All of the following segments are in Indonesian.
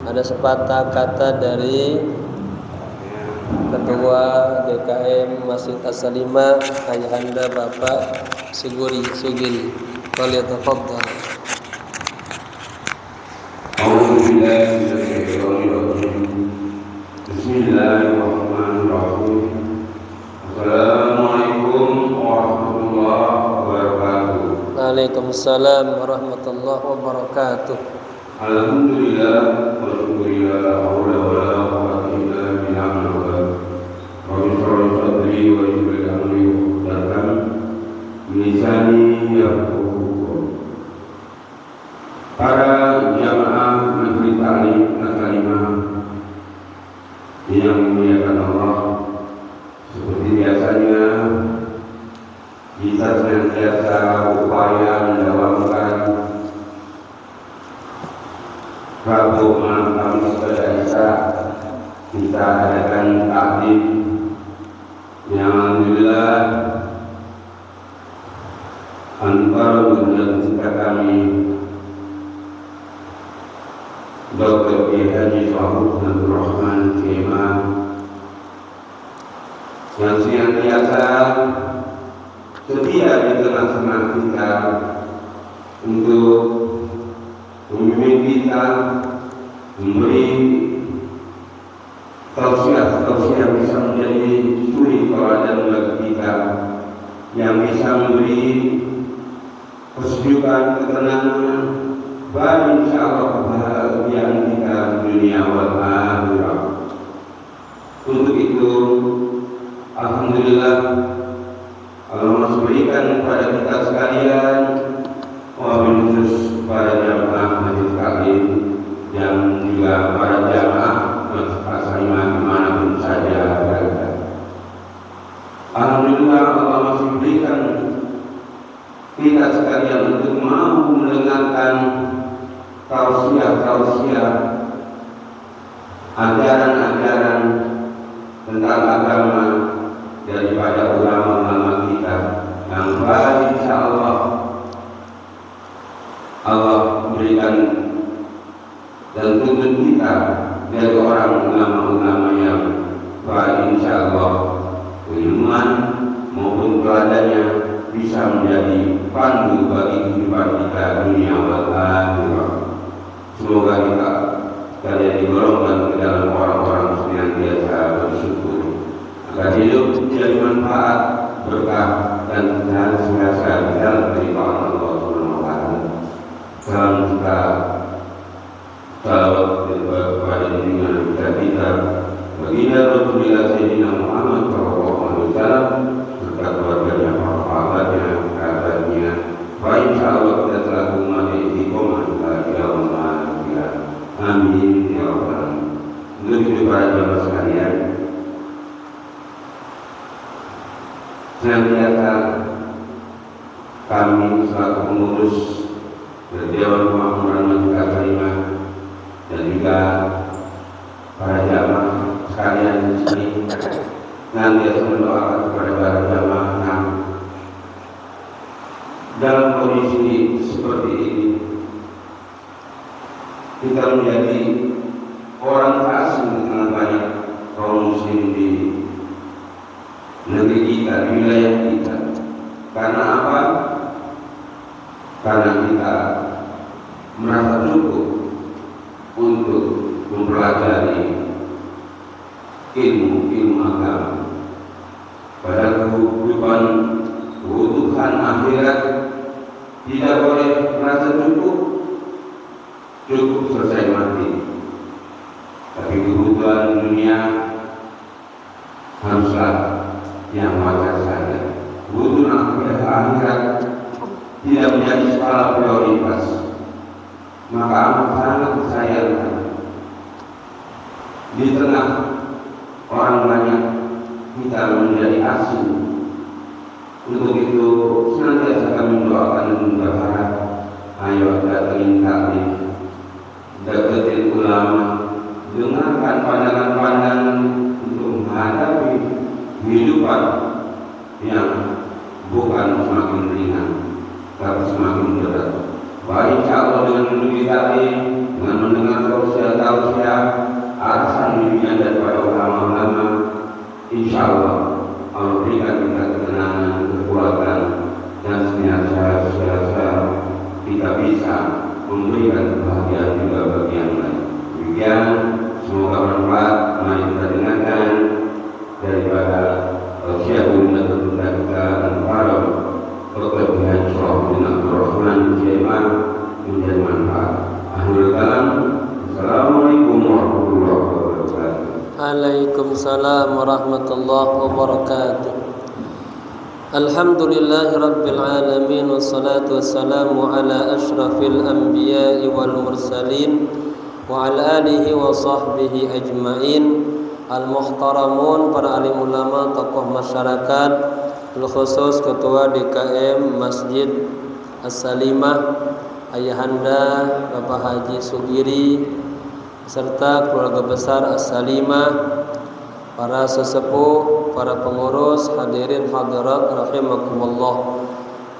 Ada sepatah kata dari Ketua DKM Masjid As-Salimah Ayahanda Bapak Sugiri. Falyatafaddal. Bismillahirrahmanirrahim. Assalamualaikum warahmatullahi wabarakatuh. Waalaikumsalam warahmatullahi wabarakatuh. Alhamdulillah wa syukurillah la haula wa la quwwata illa billah. Rabbi shrah sadri wa yassir li amri wahlul lisani yafqahu. Para jamaah Majelis Taklim As-Salimah yang dimuliakan Allah, seperti biasanya kita senantiasa upaya mendawamkan Rabu malam Kamis pada Isya kita adakan taklim yang alhamdulillah antara guru kita kami Dr. Haji Fahud Abdul Rahman Kema yang senantiasa setia di tengah-tengah kita untuk memimpin kita, memberi tausiah yang bisa menjadi suri teladan bagi kita, yang bisa memberi kesejukan, ketenangan, dan insyaallah kebahagiaan kita dunia wal akhirah. Untuk itu, alhamdulillah Allah memberikan kepada kita sekalian, wabil khusus para jamaah Majelis Taklim yang juga para jamaah Masjid As-Salimah dimanapun saja berada. Alhamdulillah Allah masih berikan kita sekalian untuk mau mendengarkan tausiah ajaran-ajaran tentang agama daripada ulama-ulama kita yang baik, insyaallah Allah berikan dan tuntut kita dari orang ulama-ulama yang baik, insyaallah keilmuan maupun teladannya bisa menjadi pandu bagi kehidupan kita dunia wal akhirah. Semoga kita sekalian digolongkan ke dalam orang-orang yang biasa bersyukur agar hidup menjadi manfaat, berkah dan senantiasa di dalam kehidupan Allah Subhanahu wa taala. Salam kita salawat kepada junjungan kita baginda Rasulullah Sayyidina Muhammad sallallahu alaihi wasallam serta keluarganya, para sahabatnya, kerabatnya. Insyaallah kita selalu mati istiqomah ila yaumil akhir. Amin ya rabbal alamin. Untuk para jamaah sekalian, senantiasa kami selaku pengurus Dewan Kemakmuran Masjid As-Salimah dan juga para jamaah sekalian di sini senantiasa mendoakan kepada para jamaah yang dalam kondisi seperti ini kita menjadi orang asing dengan banyak kaum muslim di negeri kita, di wilayah kita. Karena apa? Karena kita merasa cukup untuk mempelajari ilmu agama. Pada kehidupan kebutuhan akhirat tidak boleh merasa cukup selesai mati. Tapi kebutuhan dunia haruslah yang wajar saja. Kebutuhan akhirat tidak menjadi skala prioritas. Maka amat sangat disayangkan di tengah orang banyak kita menjadi asing. Untuk itu senantiasa kami mendoakan dan berharap, ayo datangin taklim, deketin ulama, dengarkan pandangan-pandangan untuk menghadapi kehidupan yang bukan semakin ringan, tapi semakin berat. Baik insyaallah dengan menduduki taklim, dengan mendengar tausiah memberikan kebahagiaan juga bagi yang lain. Demikian, semoga bermanfaat mari kita dengarkan daripada Syekhul Muhammad kita Al-Muharram kelebihan surah bin Abdurrahman Jaimah menjadi manfaat. Akhirul kalam. Assalamualaikum warahmatullahi wabarakatuh. Waalaikumsalam warahmatullahi wabarakatuh. Alhamdulillahi rabbil alamin, wassalatu wassalamu ala asyrafil anbiya'i wal mursalin wa ala alihi wa sahbihi ajma'in. Al-muhtaramun, para alim ulama, tokoh masyarakat, khusus ketua DKM Masjid As-Salimah, Ayahanda Bapak Haji Sugiri serta keluarga besar As-Salimah, para sesepuh, para pengurus, hadirin hadirat rahimakumullah.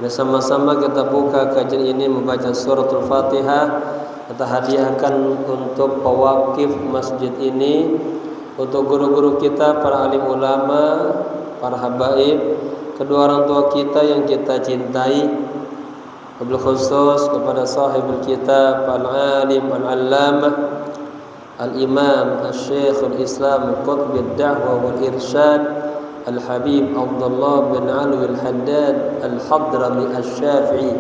Bersama-sama kita buka kajian ini membaca suratul Fatihah. Kita hadiahkan untuk pewakif masjid ini, untuk guru-guru kita, para alim ulama, para habaib, kedua orang tua kita yang kita cintai, wabil khusus kepada sahibul kitab al-alim al-allamah al-imam al-syekh al-islam al-qutb al-da'wah wal-irsyad al-habib Abdullah bin Alwi al-Haddad al-Hadrami al-Syafi'i.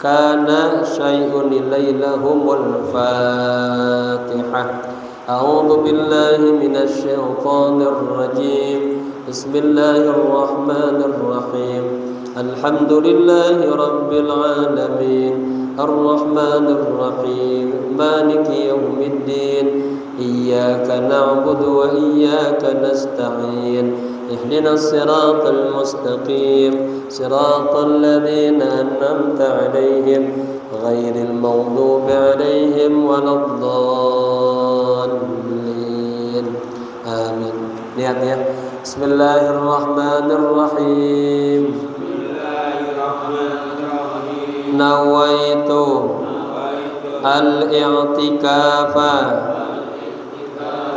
Kana syai'un ilailahumul Fatihah. A'udzu billahi minasy syaithanir rajim. Bismillahirrahmanirrahim. Alhamdulillahi rabbil alamin. Arrahmanir rahim. Maliki yaumiddin. Iyyaka na'budu wa iyyaka nasta'in. Ihdinas siratal mustaqim. Siratal ladzina an'amta 'alaihim ghairil maghdubi 'alaihim waladdallin. Amin. Lihat ya. Bismillahirrahmanirrahim. Nawaitu al-i'tikafa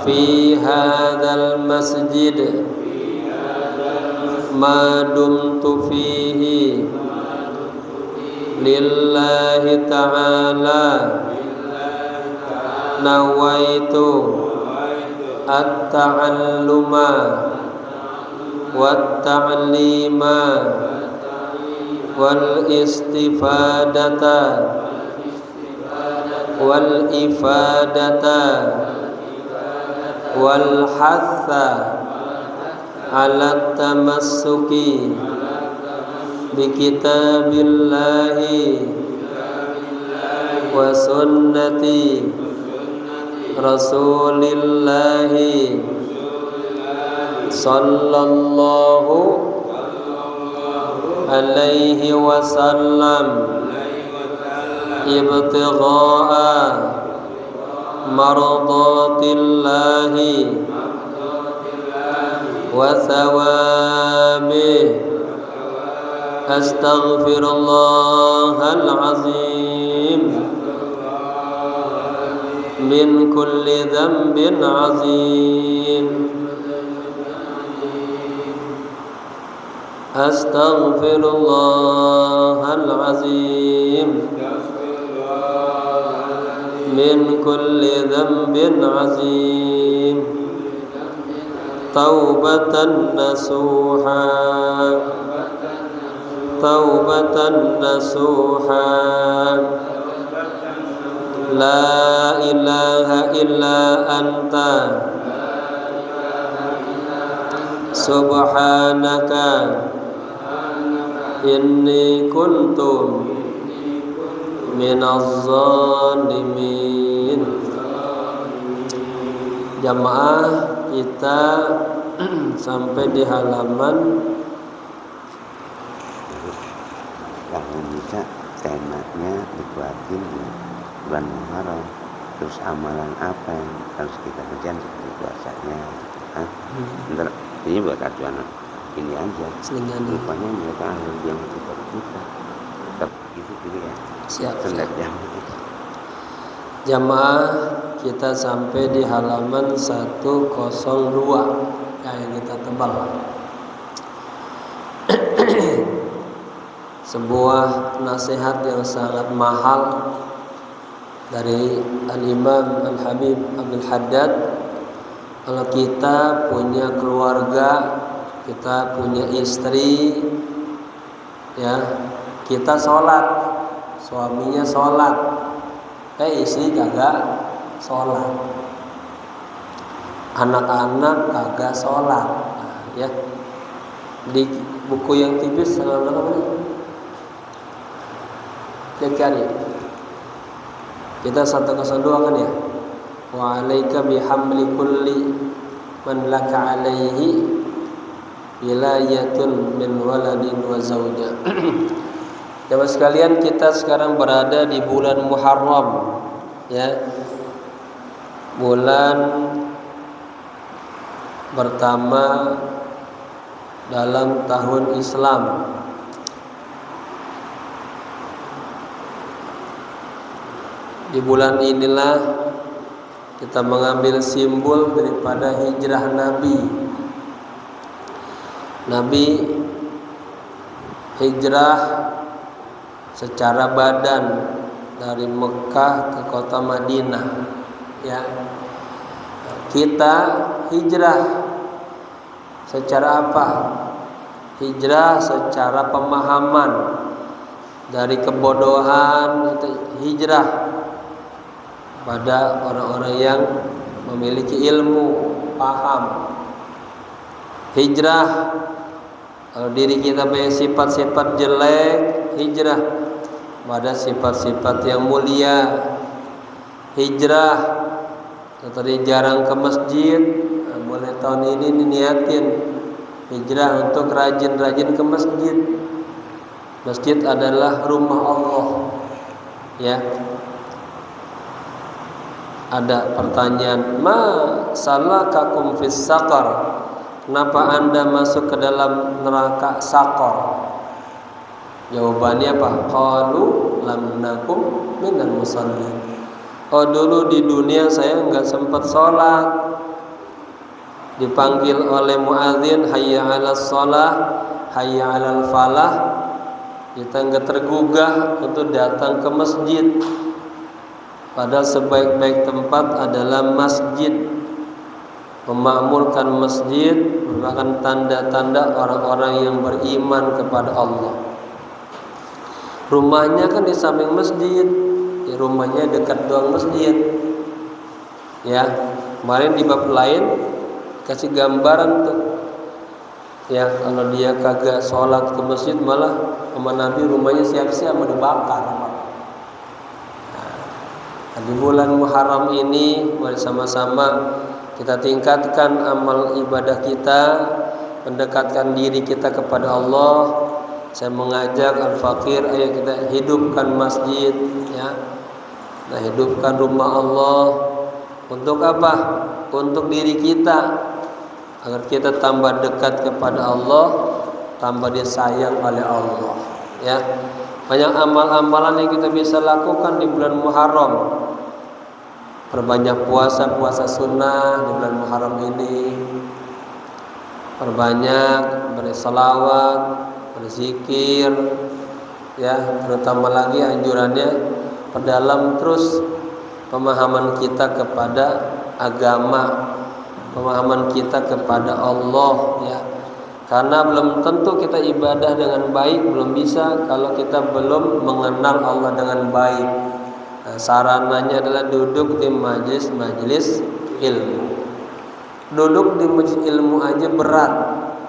fi hadzal masjid ma dumtu fihi lillahi ta'ala. Nawaitu at-ta'alluma wat-ta'lima wal-istifadata wal-ifadata wal-hatha ala tamassuki bi kitabillahi wa sunnati rasulillahi sallallahu alaihi wasallam ibtigha'a mardatillahi wa thawabih. Astaghfirullahal azim min kulli dhanbin azim. Astaghfirullahal azim min kulli dhanbin azim. Taubatan nasuha, taubatan nasuha. La ilaha illa anta subhanaka inni kuntu minaz zalimin. Jamaah kita sampai di halaman yang bisa temanya dibuatin bulan Muharram. Terus amalan apa yang harus kita kerjakan seperti puasanya? Bentar, ini buat acuan ini aja. Rupanya mereka ahli yang seperti kita. Tetap gitu juga ya. Siap. Jam. Jamaah kita sampai di halaman 102 yang kita tebal. Sebuah nasihat yang sangat mahal dari Al-Imam Al-Habib Abdul Haddad, kalau kita punya keluarga, kita punya istri, ya, kita sholat, suaminya sholat, istri kagak sholat, anak-anak kagak sholat, ya. Di buku yang tipis kita 102 kan ya. Wa 'alaika bihamli kulli man laka 'alaihi wilayatun min waladin wa zauja. Jamaah sekalian, kita sekarang berada di bulan Muharram, ya. Bulan pertama dalam tahun Islam. Di bulan inilah kita mengambil simbol daripada hijrah Nabi. Nabi hijrah secara badan dari Mekah ke kota Madinah, ya. Kita hijrah secara apa? Hijrah secara pemahaman, dari kebodohan itu hijrah pada orang-orang yang memiliki ilmu, paham. Hijrah kalau diri kita punya sifat-sifat jelek, hijrah pada sifat-sifat yang mulia. Hijrah tadi jarang ke masjid, boleh tahun ini niatin hijrah untuk rajin-rajin ke masjid. Masjid adalah rumah Allah, ya. Ada pertanyaan, ma salakakum fis saqar? Kenapa Anda masuk ke dalam neraka Saqar? Jawabannya apa? Qalu lam nakum minal musallin. Oh, dulu di dunia saya enggak sempat sholat. Dipanggil oleh muadzin, hayya 'alas shalah, hayya 'alal falah, kita enggak tergugah untuk datang ke masjid. Padahal sebaik-baik tempat adalah masjid. Memakmurkan masjid merupakan tanda-tanda orang-orang yang beriman kepada Allah. Rumahnya kan di samping masjid, ya, rumahnya dekat doang masjid, ya. Kemarin di bab lain kasih gambaran tuh, ya, kalau dia kagak sholat ke masjid malah sama Nabi rumahnya siap-siap mau dibakar. Nah, di bulan Muharram ini mari sama-sama kita tingkatkan amal ibadah kita, mendekatkan diri kita kepada Allah. Saya mengajak al-fakir, ayo kita hidupkan masjid, ya. Nah, hidupkan rumah Allah. Untuk apa? Untuk diri kita, agar kita tambah dekat kepada Allah, tambah disayang oleh Allah, ya. Banyak amal-amalan yang kita bisa lakukan di bulan Muharram. Perbanyak puasa sunnah di bulan Muharram ini. Perbanyak berselawat, berzikir, ya. Terutama lagi anjurannya perdalam terus pemahaman kita kepada agama, pemahaman kita kepada Allah, ya. Karena belum tentu kita ibadah dengan baik, belum bisa kalau kita belum mengenal Allah dengan baik. Nah, sarananya adalah duduk di majelis ilmu. Duduk di majelis ilmu aja berat,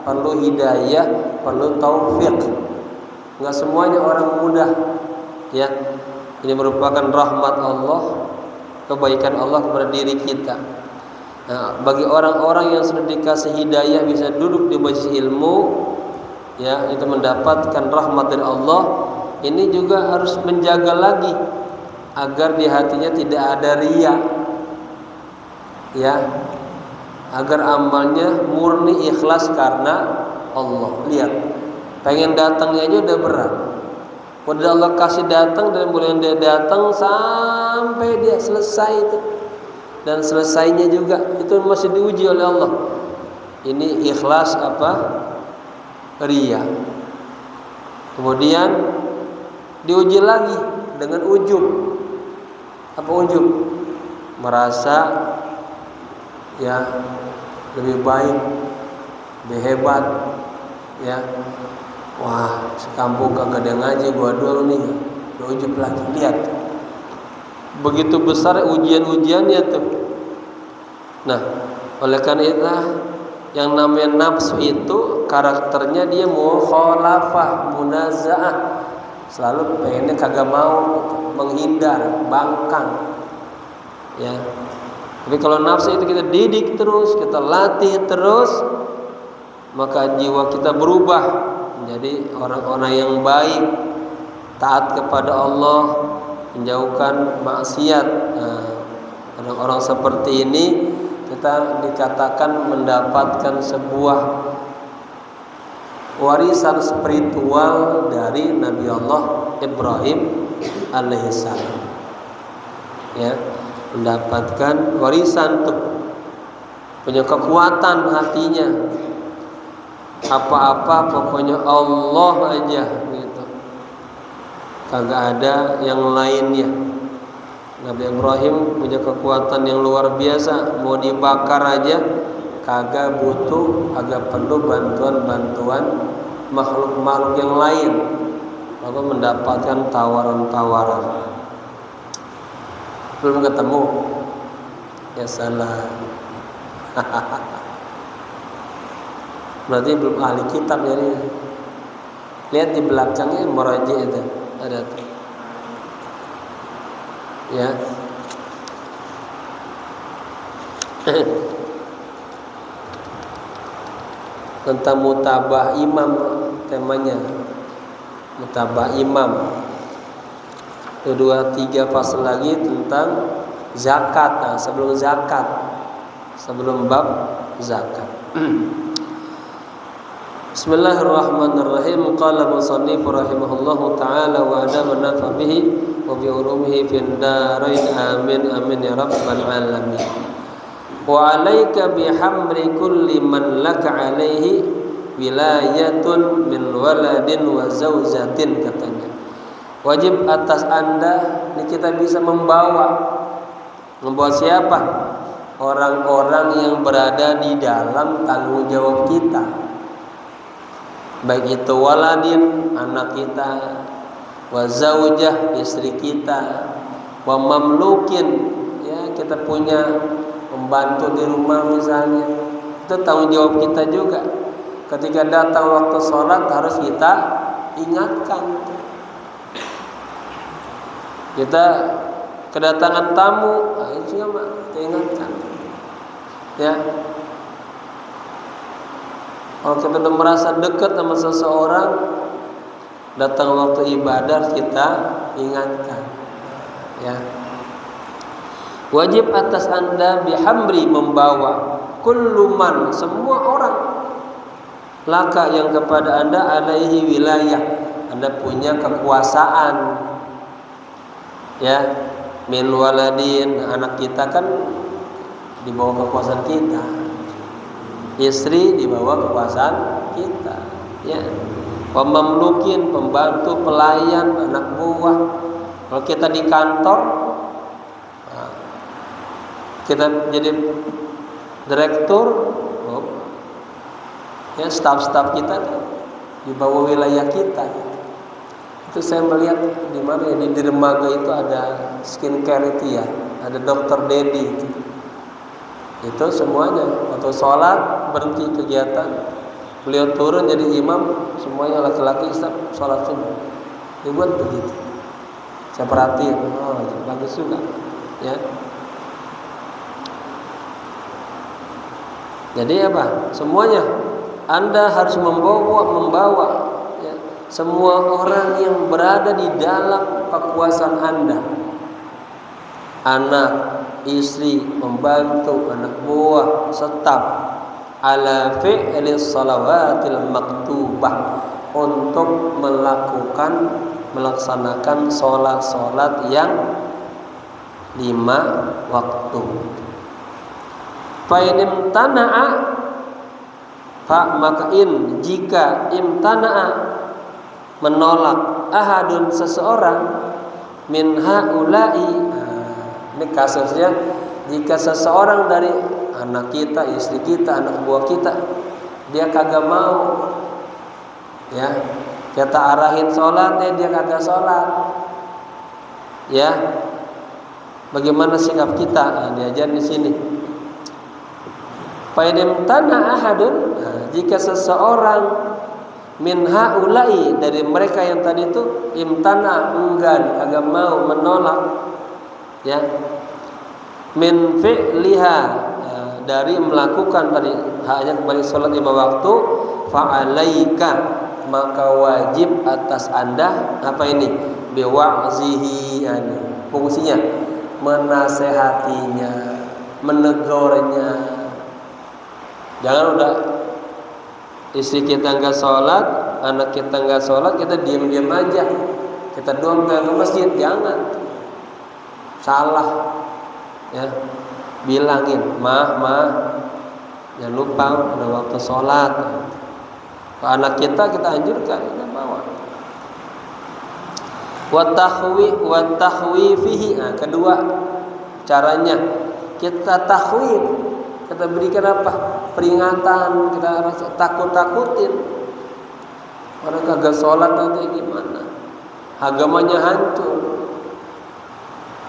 perlu hidayah, perlu taufik. Enggak semuanya orang mudah, ya. Ini merupakan rahmat Allah, kebaikan Allah kepada diri kita. Nah, bagi orang-orang yang sudah dikasih hidayah bisa duduk di majelis ilmu, ya, itu mendapatkan rahmat dari Allah. Ini juga harus menjaga lagi agar di hatinya tidak ada riya, ya, agar amalnya murni ikhlas karena Allah. Lihat, pengen datangnya aja udah berat. Udah Allah kasih datang dan mulai dia datang sampai dia selesai itu, dan selesainya juga itu masih diuji oleh Allah. Ini ikhlas apa? Riya. Kemudian diuji lagi dengan ujub. Apa ujub? Merasa ya lebih baik, lebih hebat, ya. Wah, sekampung kagak ada ngaji, gua doang nih. Ujub lagi. Lihat, begitu besar ujian-ujiannya tuh. Nah, oleh karena itu yang namanya nafsu itu karakternya dia mukhalafah, munazaah, selalu pengennya kagak mau, menghindar, bangkang, ya. Tapi kalau nafsu itu kita didik terus, kita latih terus, maka jiwa kita berubah menjadi orang-orang yang baik, taat kepada Allah, menjauhkan maksiat. Nah, orang-orang seperti ini kita dikatakan mendapatkan sebuah warisan spiritual dari Nabi Allah Ibrahim alaihissalam, ya, mendapatkan warisan tuh, punya kekuatan hatinya, apa-apa pokoknya Allah aja gitu, kagak ada yang lainnya. Nabi Ibrahim punya kekuatan yang luar biasa, mau dibakar aja kagak butuh, agak perlu bantuan makhluk-makhluk yang lain, lalu mendapatkan tawaran-tawaran. Belum ketemu, ya salah. Berarti belum ahli kitab jadi. Lihat di belakangnya meraji itu ada tuh. Ya. Tentang mutabah imam temanya. Mutabah imam. 2-3 pasal lagi tentang zakat. Nah, sebelum bab zakat. Bismillahirrahmanirrahim. Qala musannif rahimahullahu taala wa adama nafa bihi wa bi urumihi fid darain amin amin ya rabbal alamin. Wa alayka bihamri kulli man laka alaihi wilayatun min waladin wa zaujatin, katanya. Wajib atas Anda, ini kita bisa membawa siapa? Orang-orang yang berada di dalam tanggung jawab kita, baik itu waladin, anak kita, wa zaujah, istri kita, wa mamlukin, ya, kita punya pembantu di rumah misalnya, itu tanggung jawab kita juga. Ketika datang waktu sholat harus kita ingatkan. Kita kedatangan tamu, itu juga kita ingatkan, ya. Kalau kita sudah merasa dekat sama seseorang, datang waktu ibadah kita ingatkan, ya. Wajib atas Anda bihamri, membawa, kulluman, semua orang, laka yang kepada Anda alaihi wilayah, Anda punya kekuasaan, ya, min waladin, anak kita kan di bawah kekuasaan kita, istri di bawah kekuasaan kita, ya. Pemamlukin, pembantu, pelayan, anak buah. Kalau kita di kantor, kita jadi direktur, ya, staf-staf kita di bawah wilayah kita. Itu saya melihat di mana ya, di dermaga itu ada skincare itu, ya, ada dokter Dedi itu semuanya waktu sholat berhenti kegiatan, beliau turun jadi imam, semuanya laki-laki sholat sunnah, dibuat begitu. Saya perhatiin, bagus juga, ya. Jadi apa? Semuanya Anda harus membawa, ya, semua orang yang berada di dalam kekuasaan Anda, anak, istri, pembantu, anak buah, staf, ala fi'li salawatil maktubah, untuk melaksanakan sholat yang 5 waktu. Fa in imtana'a, maka jika imtana'a, menolak, ahadun, seseorang, min haula'i, Ini kasusnya jika seseorang dari anak kita, istri kita, anak buah kita, dia kagak mau, ya kita arahin sholat, dia kagak sholat, ya bagaimana sikap kita? Nah, diajar di sini. Fa'idam tanah ahadun, jika seseorang min haulai dari mereka yang tadi itu imtana enggan, kagak mau, menolak, ya min fi'liha, dari melakukan tadi hanya kembali sholat 5 waktu, fa'alaika, maka wajib atas anda apa ini? Biwa'zihi, fungsinya menasehatinya, menegurnya. Jangan udah istri kita nggak sholat, anak kita nggak sholat, kita diam-diam aja, kita doang ke masjid. Jangan, salah, ya bilangin, ma, jangan lupa ada waktu sholat. Ke anak kita anjurkan, kita bawa. Wa tahwifihi, kedua caranya kita tahwif, kita berikan apa? Peringatan, kita rasa takut-takutin. Orang kagak sholat nanti gimana? Agamanya hancur.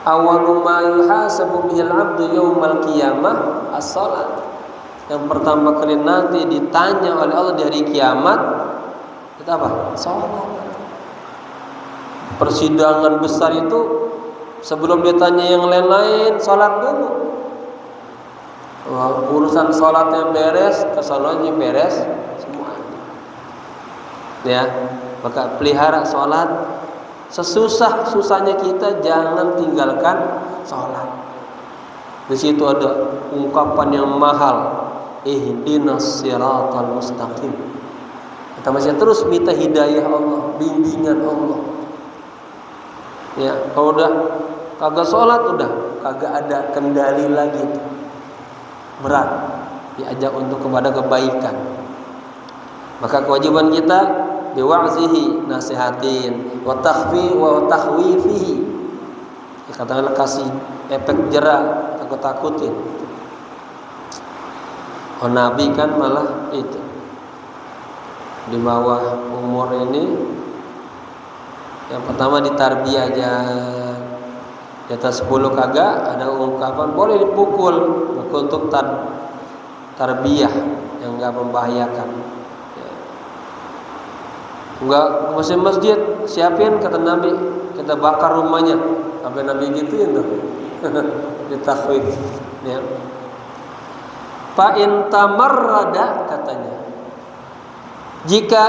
Awwalu ma yuhasabu bihil 'abdu yaumal qiyamah as-shalat. Yang pertama kali nanti ditanya oleh Allah di hari kiamat, itu apa? Salat. Persidangan besar itu sebelum ditanya yang lain-lain, salat dulu. Urusan salatnya beres, kesononya beres semuanya. Ya, maka pelihara salat. Sesusah-susahnya kita jangan tinggalkan sholat. Di situ ada ungkapan yang mahal, ihdinas siratal mustaqim. Kita masih terus minta hidayah Allah, bimbingan Allah. Ya, kalau udah kagak sholat, udah kagak ada kendali lagi. Berat diajak untuk kepada kebaikan. Maka kewajiban kita biwa'zihi, nasihatin, wa tahwifihi, katakanlah kasih efek jerah, takut-takutin. Oh, Nabi kan malah itu di bawah umur ini, yang pertama ditarbiyah aja, di atas 10 kagak, ada ungkapan boleh dipukul untuk tarbiyah yang enggak membahayakan. Enggak masih masjid, siapin, kata Nabi, kita bakar rumahnya. Sampai Nabi gituin tuh. Ditakhwif, ya. Fa in tamarrada, katanya, jika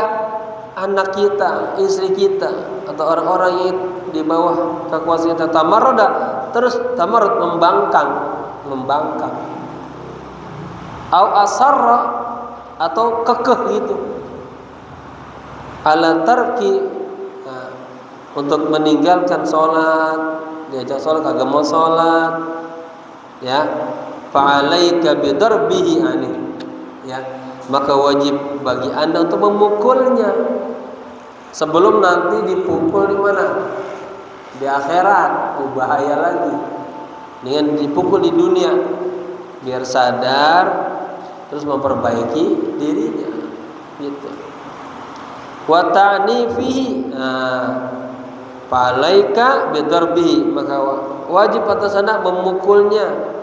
anak kita, istri kita, atau orang-orang yang di bawah kekuasaan kita tamarrada, terus tamarrud, membangkang. Au asarra, atau kekeh gitu. Ala tarki, untuk meninggalkan sholat, diajak sholat kagak mau sholat, ya, fa'alaika bidarbihi ani, ya, maka wajib bagi anda untuk memukulnya sebelum nanti dipukul di mana? Di akhirat, bahaya lagi. Dengan dipukul di dunia biar sadar terus memperbaiki dirinya, gitu. Wa ta'nifihi, fa'alaika bidarbihi, maka wajib atas anak memukulnya.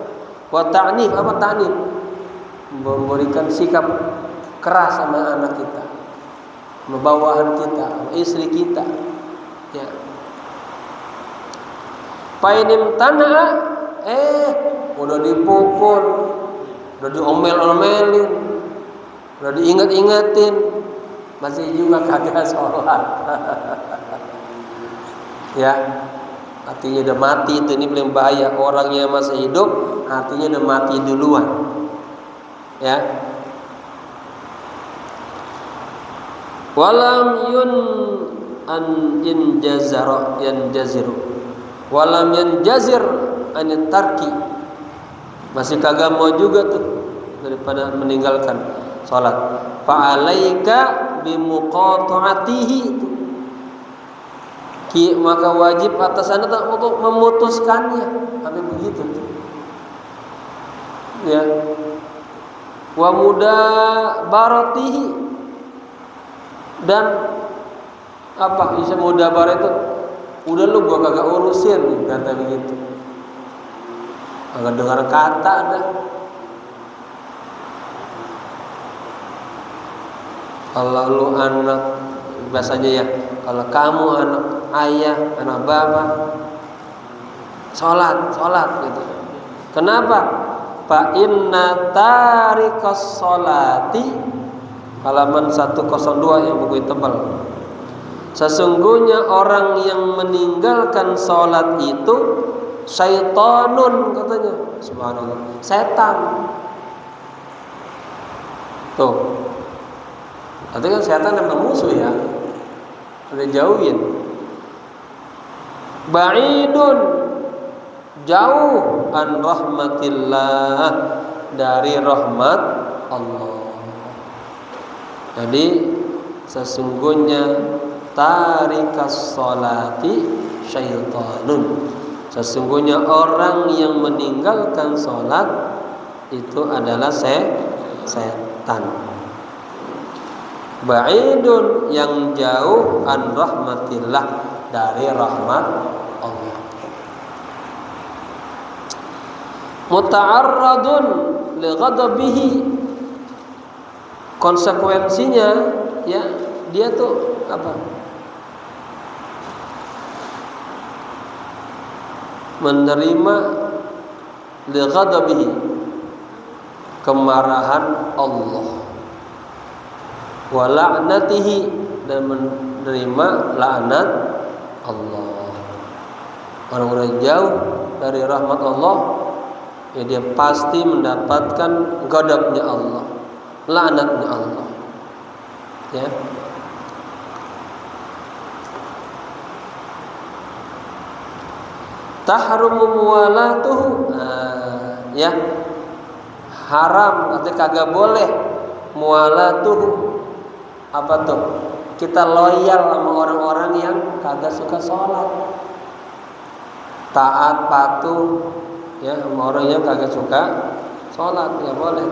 Wa ta'nif, apa ta'nif? Memberikan sikap keras sama anak kita, sama bawahan kita, sama istri kita, ya. Painim tanah, udah dipukul, udah diomel-omelin, udah diingat-ingatin, masih juga kagak sholat. Ya, hatinya udah mati, itu ini paling bahaya. Orangnya masih hidup, hatinya udah mati duluan. Ya. Walam yanjaziru. Walam yanjazir anit tarki. Masih kagak mau juga tuh daripada meninggalkan sholat. Fa'alaika bimuqata'atihi, maka wajib atas Anda untuk memutuskannya. Sampai begitu. Ya. Wa mudabaratihi, dan apa bisa mudabarah itu? Udah lu gua kagak urusin, kata begitu. Kagak dengar kata ada. Kalau lu anak, biasanya ya, kalau kamu anak ayah, anak bapak, sholat gitu. Kenapa? Fa inna tarikas sholati, halaman 102 yang buku tebal. Sesungguhnya orang yang meninggalkan sholat itu syaitanun, katanya. Subhanallah, setan. Tuh, artinya kan setan memang musuh ya, udah jauhin. Ba'idun, jauh an rahmatillah, dari rahmat Allah. Jadi sesungguhnya tarikas sholati syaitanun, sesungguhnya orang yang meninggalkan sholat itu adalah setan. Ba'idun, yang jauh an rahmatillah, dari rahmat Allah. Muta'arradun li ghadabihi, konsekuensinya ya dia tuh apa? Menerima li ghadabihi, kemarahan Allah, wa la'natihi, dan menerima laknat Allah. Orang-orang jauh dari rahmat Allah, ya dia pasti mendapatkan ghadabnya Allah, laknatnya Allah. Ya. Tahrumu muwalatuhu, ya haram, artinya kagak boleh. Muwalatuhu, apa tuh? Kita loyal sama orang-orang yang kagak suka sholat, taat patuh ya sama orang yang kagak suka sholat, nggak boleh.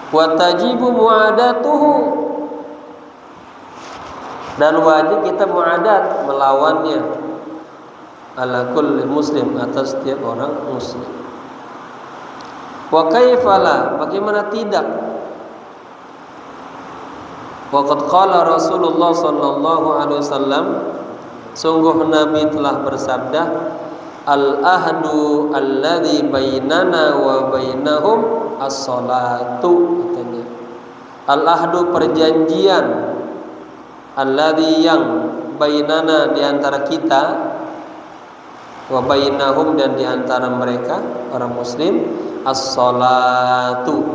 Wa tajibu mu'adatuhu, dan wajib kita mu'adat, melawannya, ala kulli muslim, atas setiap orang muslim. Wa kaifala, bagaimana tidak? Waqad qala Rasulullah sallallahu alaihi wasallam, sungguh Nabi telah bersabda, al-ahdu alladzi bainana wa bainahum as-salatu, katanya. Al-ahdu, perjanjian, alladzi, yang, bainana, di antara kita, wa bainahum, dan di antara mereka orang muslim, as-salatu.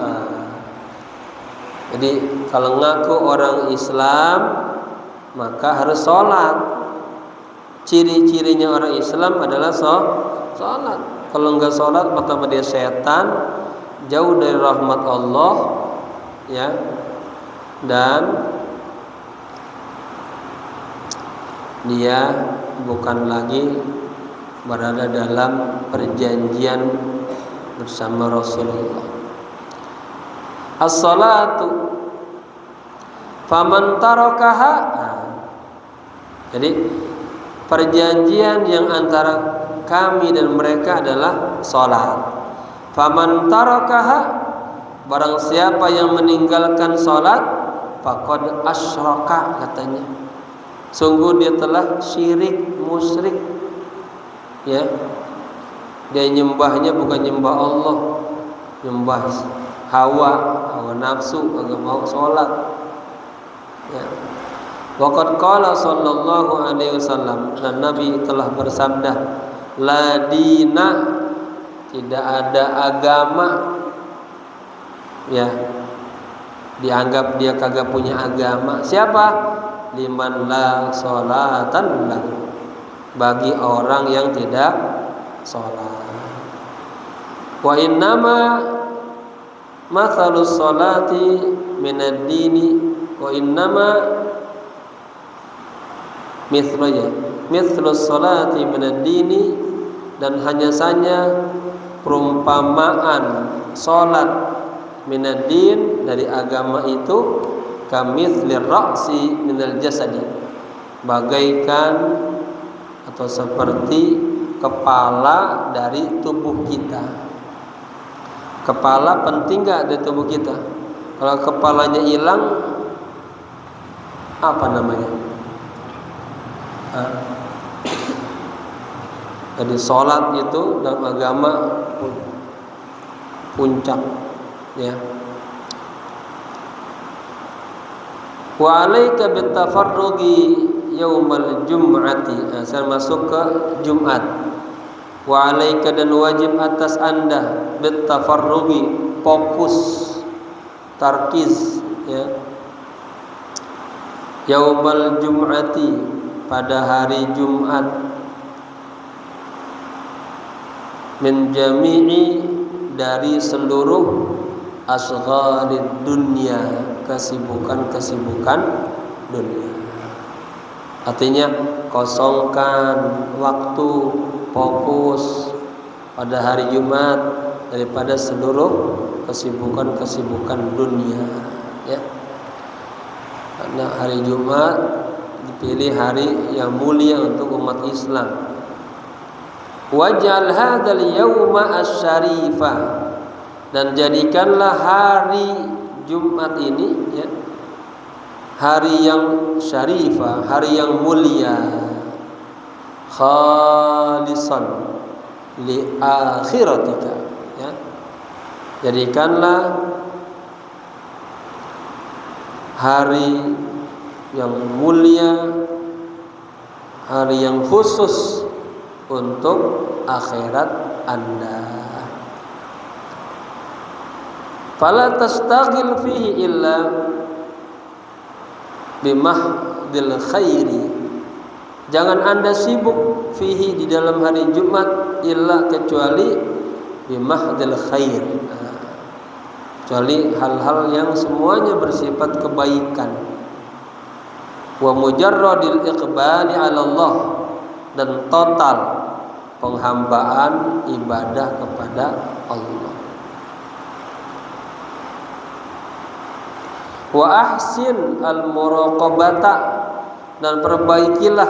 Jadi kalau ngaku orang Islam maka harus sholat. Ciri-cirinya orang Islam adalah sholat. Kalau enggak sholat, pertama dia setan, jauh dari rahmat Allah, ya, dan dia bukan lagi berada dalam perjanjian bersama Rasulullah. As-salatu faman tarakaha, jadi perjanjian yang antara kami dan mereka adalah salat. Faman tarakaha, barang siapa yang meninggalkan salat, faqad asyraka, katanya. Sungguh dia telah syirik, musyrik. Ya. Dia nyembahnya bukan nyembah Allah, nyembah hawa nafsu, agak mau salat. Ya. Waqad qala sallallahu alaihi wasallam, dan Nabi telah bersabda, la dina, tidak ada agama, ya, dianggap dia kagak punya agama. Siapa? Liman la sholatan lahu, bagi orang yang tidak sholat. Wa innama mathalus sholati minad dini, wa innama mithlus salati minad dini, dan hanya saja perumpamaan salat minad din dari agama itu, kamitslir ra'si minal jasadi, bagaikan atau seperti kepala dari tubuh kita. Kepala penting gak di tubuh kita? Kalau kepalanya hilang, apa namanya? Jadi sholat itu dalam agama puncak, ya. Wa alaika bitafarrugi yaumal jum'ati. Saya masuk ke Jumat. Wa alaika, dan wajib atas Anda, bitafarrugi, fokus, tarkiz, ya. Yaumal jum'ati, pada hari Jumat, min jami'i, dari seluruh asghalid dunya, kesibukan-kesibukan dunia. Artinya kosongkan waktu, fokus pada hari Jumat daripada seluruh kesibukan-kesibukan dunia, ya. Karena hari Jumat dipilih hari yang mulia untuk umat Islam. Waj'al hadzal yauma asy-syarifah, dan jadikanlah hari Jumat ini, ya, hari yang syarifah, hari yang mulia, khalisan li akhiratika, ya. Jadikanlah hari yang mulia, hari yang khusus untuk akhirat Anda. Fala tastaghil fihi illa bimahdil khairi. Jangan Anda sibuk fihi, di dalam hari Jumat, illa, kecuali bimahdil khair, kecuali hal-hal yang semuanya bersifat kebaikan. Wa mujarradil iqbali 'ala Allah, dan total penghambaan ibadah kepada Allah. Wa ahsin al-muraqabata, dan perbaikilah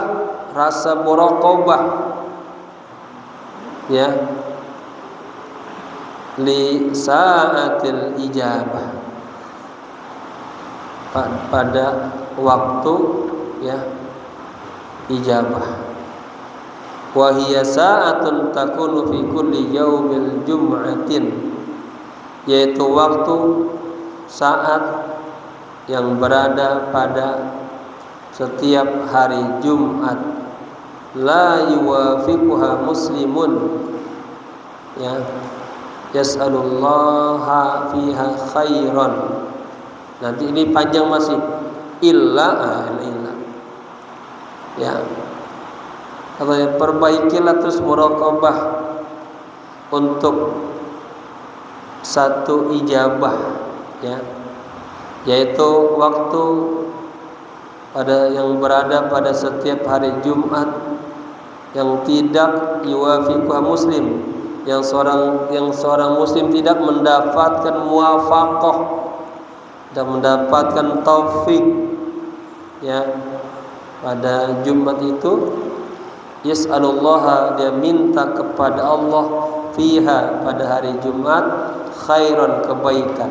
rasa muraqabah, ya, li sa'atil ijabah, pada waktu, ya, ijabah. Wa hiya sa'atun takunu fi kulli yaumil jum'atin, yaitu waktu, saat yang berada pada setiap hari Jumat, la yuwafiquha muslimun, ya, yas'alullaha fiha khairan. Nanti ini panjang masih, illa, ya. Katanya perbaikilah terus muraqabah untuk satu ijabah, ya, yaitu waktu yang berada pada setiap hari Jumat, yang tidak yuwafiquha muslim, yang seorang muslim tidak mendapatkan muwafaqah dan mendapatkan taufik, ya, pada Jumat itu. Yas'alullaha, dia minta kepada Allah, fiha, pada hari Jumat, khairan, kebaikan.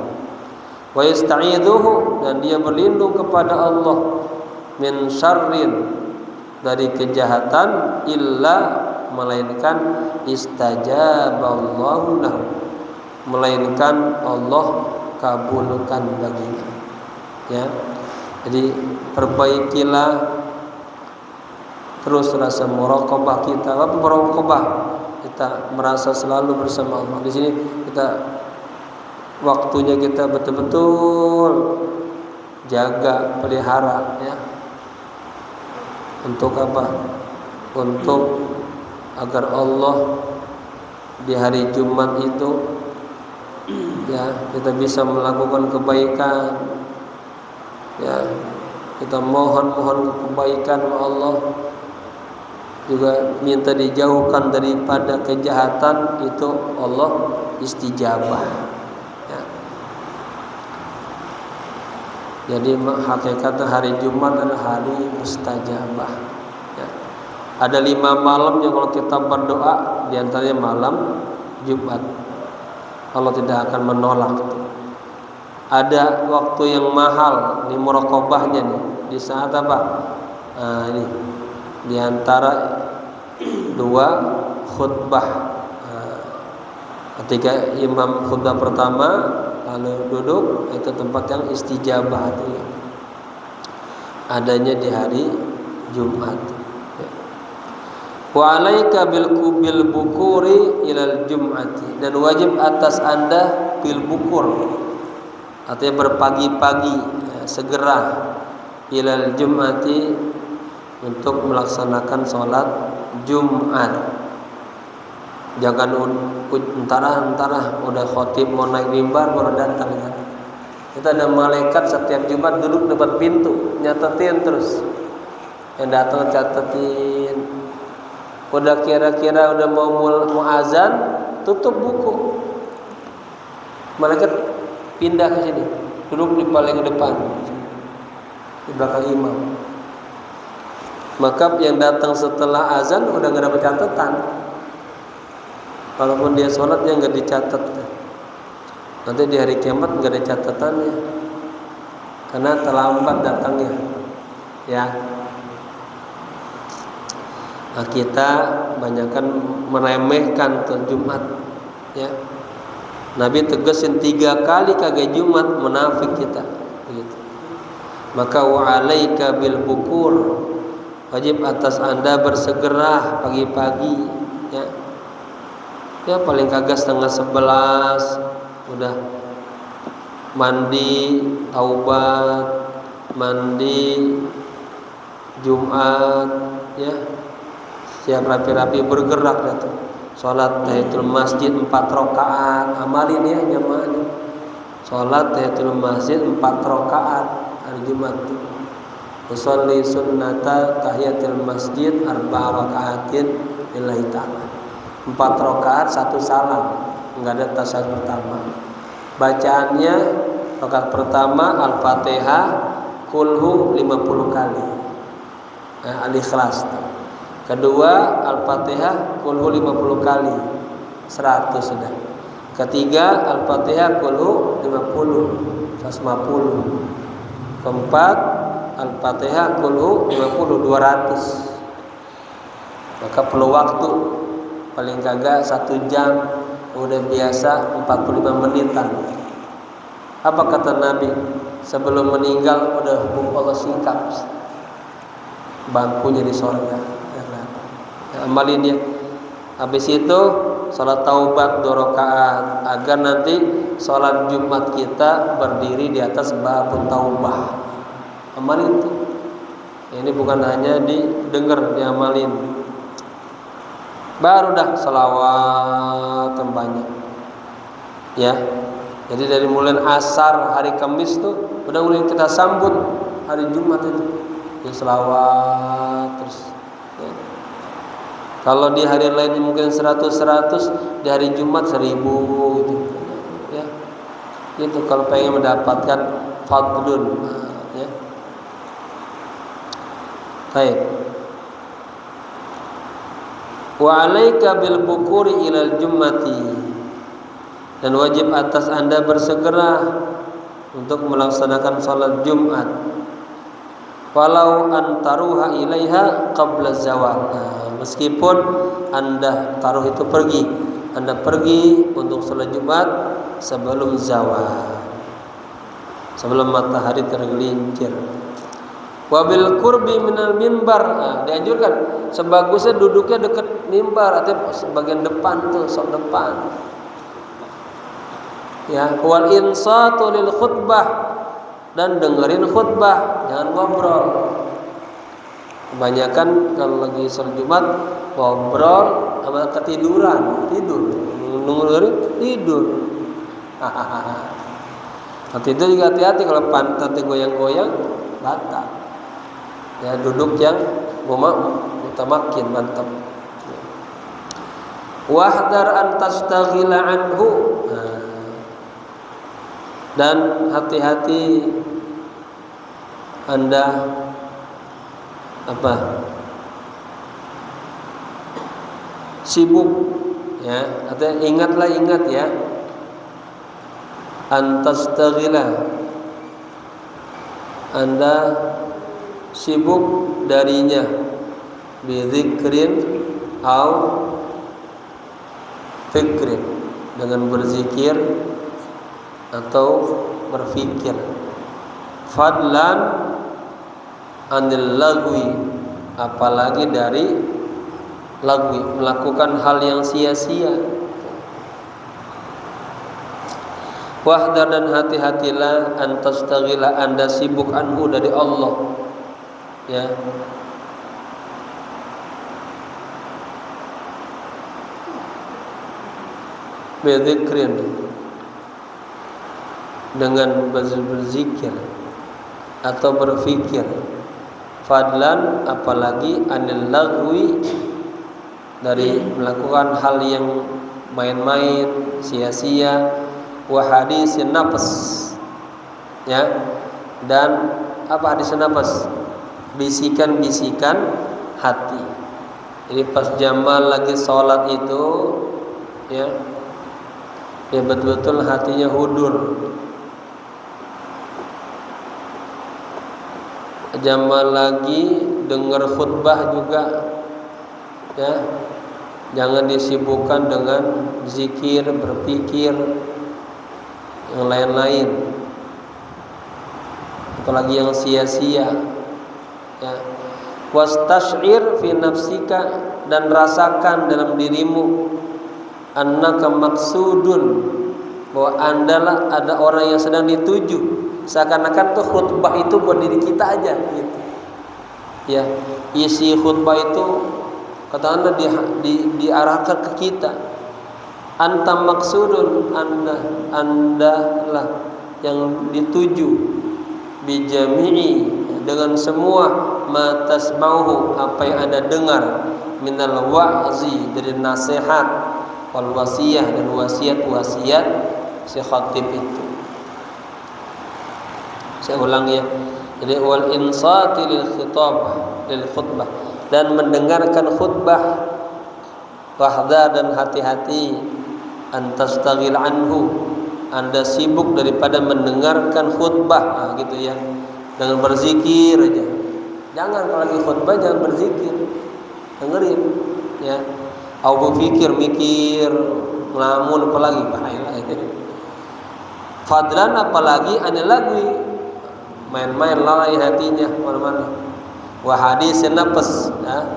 Wa yasta'idzuhu, dan dia berlindung kepada Allah, min syarrin, dari kejahatan, illa, melainkan istajaballahu lahu, melainkan Allah kabulkan baginya, ya. Jadi perbaikilah terus rasa muraqabah kita. Apa muraqabah? Kita merasa selalu bersama Allah. Di sini kita waktunya kita betul-betul jaga, pelihara, ya. Untuk apa? Untuk agar Allah di hari Jumat itu, ya, kita bisa melakukan kebaikan, ya, kita mohon kebaikan kepada Allah, juga minta dijauhkan daripada kejahatan, itu Allah istijabah. Ya. Jadi hakikatnya hari Jumat adalah hari mustajabah. Ya. Ada 5 malam yang kalau kita berdoa, diantaranya malam Jumat, Allah tidak akan menolak. Ada waktu yang mahal, ini muraqabahnya nih. Di saat apa? Ini di antara 2 khutbah. Ketika imam khutbah pertama lalu duduk, itu tempat yang istijabah itu ya. Adanya di hari Jumat. Wa alaika bil bukuri ilal jum'ati, dan wajib atas Anda bil bukur, artinya berpagi-pagi, ya, segera, ilal jum'ati, untuk melaksanakan sholat Jumat. Jangan entara udah khotib mau naik mimbar baru datang kan. Kita ada malaikat setiap Jumat duduk depan pintu, nyatetin terus. Yang datang catetin. Udah kira-kira udah mau azan, tutup buku. Malaikat pindah ke sini, duduk di paling depan, di belakang imam. Maka yang datang setelah azan udah nggak dapat catatan. Walaupun dia sholat, dia nggak dicatat. Nanti di hari kiamat nggak ada catatannya, karena terlambat datangnya. Ya. Nah, kita banyakkan meremehkan tuh Jumat. Ya. Nabi tegasin 3 kali kagak Jumat, munafik kita. Begitu. Maka wa'alaika bil bukur, wajib atas Anda bersegera pagi-pagi, ya. Ya paling kagak setengah 11 udah mandi, taubat, mandi Jumat, ya. Siap rapi-rapi bergerak dah tuh. Salat tahiyatul masjid 4 rakaat, amalin ya jamaah. Salat tahiyatul masjid 4 rakaat hari Jumat. Usolli sunnata tahiyatul masjid 4 rakaatin lillahi ta'ala. 4 rakaat 1 salam, enggak ada tasyahud pertama. Bacaannya rakaat pertama Al-Fatihah kulhu 50 kali. Al-Ikhlas. Kedua Al-Fatihah kulhu 50 kali, 100 sudah. Ketiga Al-Fatihah kulhu 50, 150. Keempat Al-Fatihah kulhu 50, 200. Maka perlu waktu paling kagak 1 jam, udah biasa 45 menitan. Apa kata Nabi? Sebelum meninggal udah Allah singkap bangkunya di surga. Amalin ya. Habis itu salat taubat 2 rakaat, agar nanti salat Jumat kita berdiri di atas babut taubah. Amalin itu. Ini bukan hanya didengar, diamalin. Baru dah salawat yang banyak. Ya. Jadi dari mulai asar hari Kamis tuh udah mulai kita sambut hari Jumat itu. Ya salawat terus. Ya. Kalau di hari lain mungkin 100, di hari Jumat 1000 gitu. Ya. Itu kalau pengen mendapatkan fadlun, ya. Baik. Wa 'alaika bil bukuri ilal jummati, dan wajib atas Anda bersegera untuk melaksanakan salat Jumat. Walau antaruha ilaiha qabla zawal. Meskipun Anda taruh itu pergi, Anda pergi untuk salat Jumat sebelum zawal, sebelum matahari tergelincir. Wabil qurbi minal mimbar, dianjurkan sebagusnya duduknya dekat mimbar atau bagian depan tuh, sok depan. Ya, wal insatu lil khutbah, dan dengerin khutbah, jangan ngobrol. Kebanyakan kalau lagi salat Jumat ngobrol sama ketiduran, tidur. Dengerin tidur. Nanti itu juga hati-hati kalau pantat goyang-goyang batal. Ya, duduk yang mutamakin, mantap. Wahdar an tastaghila anhu. Dan hati-hati Anda sibuk, ya, artinya ingat ya, antastaghila, Anda sibuk darinya, bidzikrin au fikrin, dengan berzikir atau berfikir. Fadlan anil lagwi, apalagi dari lagwi, melakukan hal yang sia-sia. Wahdar, dan hati-hatilah, antastaghila, Anda sibuk anhu, dari Allah, ya. Bidzikrin, dengan berzikir atau berfikir. Fadlan, apalagi anil lagwi, dari melakukan hal yang main-main, sia-sia. Wa hadisin nafs, ya, dan apa hadisin nafs? Bisikan-bisikan hati. Jadi pas Jamal lagi sholat itu, ya betul-betul hatinya hudur. Jamal lagi dengar khutbah juga, ya, jangan disibukkan dengan zikir, berpikir, yang lain-lain, apalagi yang sia-sia, ya. Wastash'ir fi nafsika, dan rasakan dalam dirimu, annaka maksudun, bahwa andalah ada orang yang sedang dituju. Seakan-akan tuh khutbah itu buat diri kita aja, gitu. Ya, isi khutbah itu katakanlah diarahkan ke kita. Anta maksudun, anda lah yang dituju, bijami'i, dengan semua, ma tasma'uhu, apa yang Anda dengar, minal wa'zi, dari nasihat, wal wasiyah, dan wasiat si khatib itu. Saya ulang ya. Jadi wal insati lil khutbah, dan mendengarkan khutbah. Wahda, dan hati-hati, antastaghil anhu, Anda sibuk daripada mendengarkan khutbah, gitu ya, dengan berzikir aja. Jangan kalau lagi khutbah jangan berzikir, dengerin, ya. Au berfikir, mikir, ngelamun, apalagi bahaya. Fadlan, apalagi anil lagwi, main-main lalai hatinya mana-mana. Wa hadisin nafs, ya.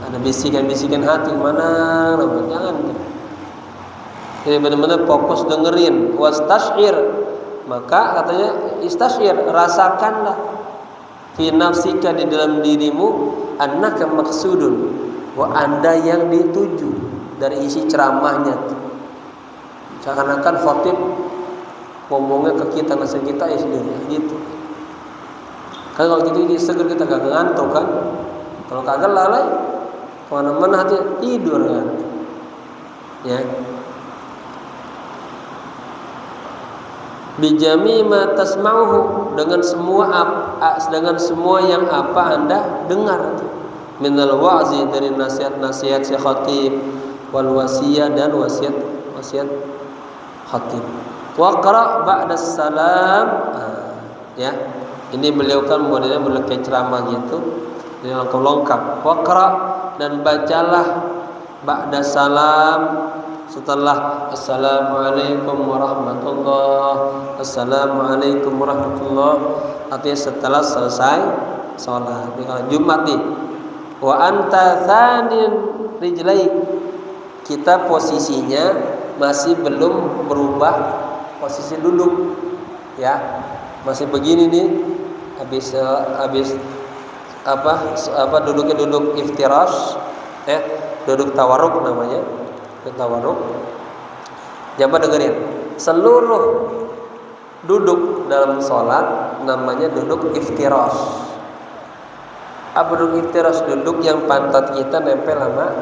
Ada bisikan-bisikan hati mana, jangan. Jadi benar-benar fokus dengerin. Wastash'ir, maka katanya istash'ir, rasakanlah, fi nafsika, di dalam dirimu, annaka maksudun, wa Anda yang dituju, dari isi ceramahnya. Seakan-akan khotib ngomongnya ke kita, ngasih kita ya sendiri, gitu. Kan kalau gitu seger kita gak ngantuk kan. Kalau kagak lalai kemana-mana hati tidur kan, ya. Bijami ma tasma'uhu, dengan semua yang apa Anda dengar, minal wa'zi, dari nasihat-nasihat si khatib, wal wasiyah, dan wasiat khatib. Waqra ba'da salam, ya. Ini beliau kan modelnya kayak ceramah gitu, jadi lengkap. Waqra, dan bacalah ba'da salam, setelah assalamualaikum warahmatullah, assalamualaikum warahmatullah, artinya setelah selesai sholat. Kalau Jumat nih, wa anta thanin rijlaik, kita posisinya masih belum berubah posisi duduk, ya, masih begini nih, habis duduknya duduk iftirash, ya, duduk tawarruk namanya. Tawarruk. Jangan dengerin. Seluruh duduk dalam sholat namanya duduk iftirash. Duduk iftiras, duduk yang pantat kita nempel sama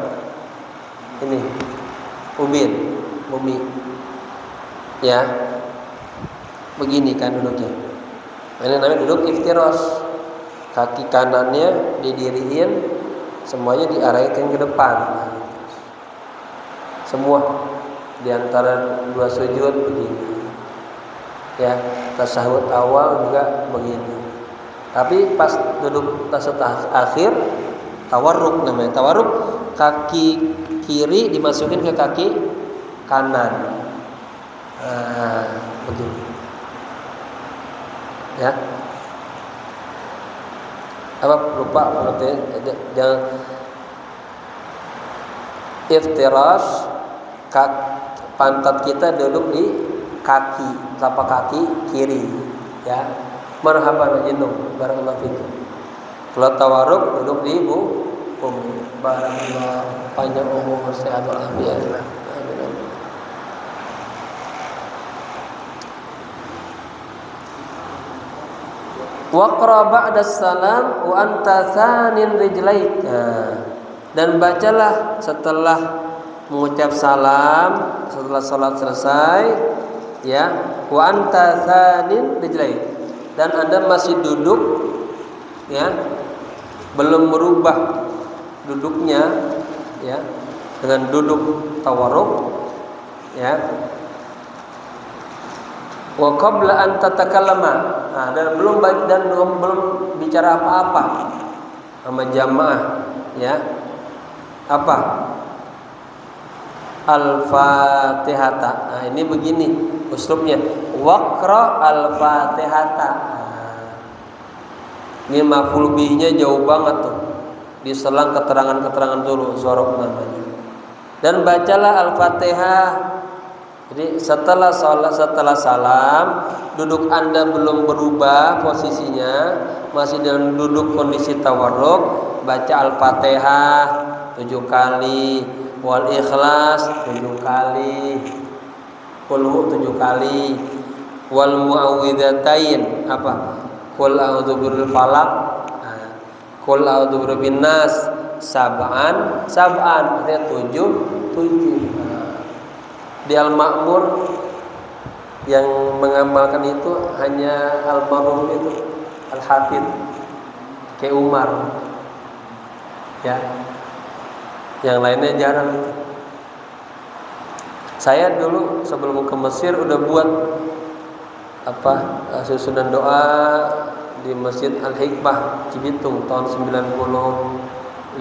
ini bumi. Ya. Begini kan duduknya. Ini namanya duduk iftiras. Kaki kanannya didiriin, semuanya diarahkan ke depan. Semua di antara dua sujud begini. Ya, tasyahud awal juga begini. Tapi pas duduk tasyahud akhir, tawarruk namanya. Tawarruk, kaki kiri dimasukin ke kaki kanan. Begini. Ya. Apa lupa jangan iftiras, pantat kita duduk di kaki, telapak kaki kiri, ya. Marhaban jinum, barakallahu fikum. Kalau tawarruk duduk di bumi. Barakallahu, panjang umur, sehat walafiat. Waqra ba'da salam wa anta thanin rijlaik. Dan bacalah setelah mengucap salam, setelah salat selesai, ya, wa anta thanin rijlaik, dan Anda masih duduk, ya, belum merubah duduknya, ya, dengan duduk tawarruk, ya. Wa qabla an tatakallama, dan belum bicara apa-apa sama jamaah, ya. Apa? Al-Fatihata. Ini begini uslubnya. Waqra al-Fatihata. Ini maf'ul bihnya jauh banget tuh. Diselang keterangan-keterangan dulu, zorob namanya. Dan bacalah Al-Fatihah. Jadi setelah salam, duduk Anda belum berubah posisinya, masih dalam duduk kondisi tawarruk, baca Al-Fatihah 7 kali, wal Ikhlas 7 kali, Qul hu 7 kali, wal muawwidzatain apa? Qul a'udzu birabbil falaq, Qul a'udzu birabbin nas, sab'an, artinya 7. Di Al-Ma'mur yang mengamalkan itu hanya Al-Marhum itu Al-Hafidz kayak Umar, ya. Yang lainnya jarang itu. Saya dulu sebelum ke Mesir udah buat susunan doa di Masjid Al-Hikmah Cibitung tahun 95-96.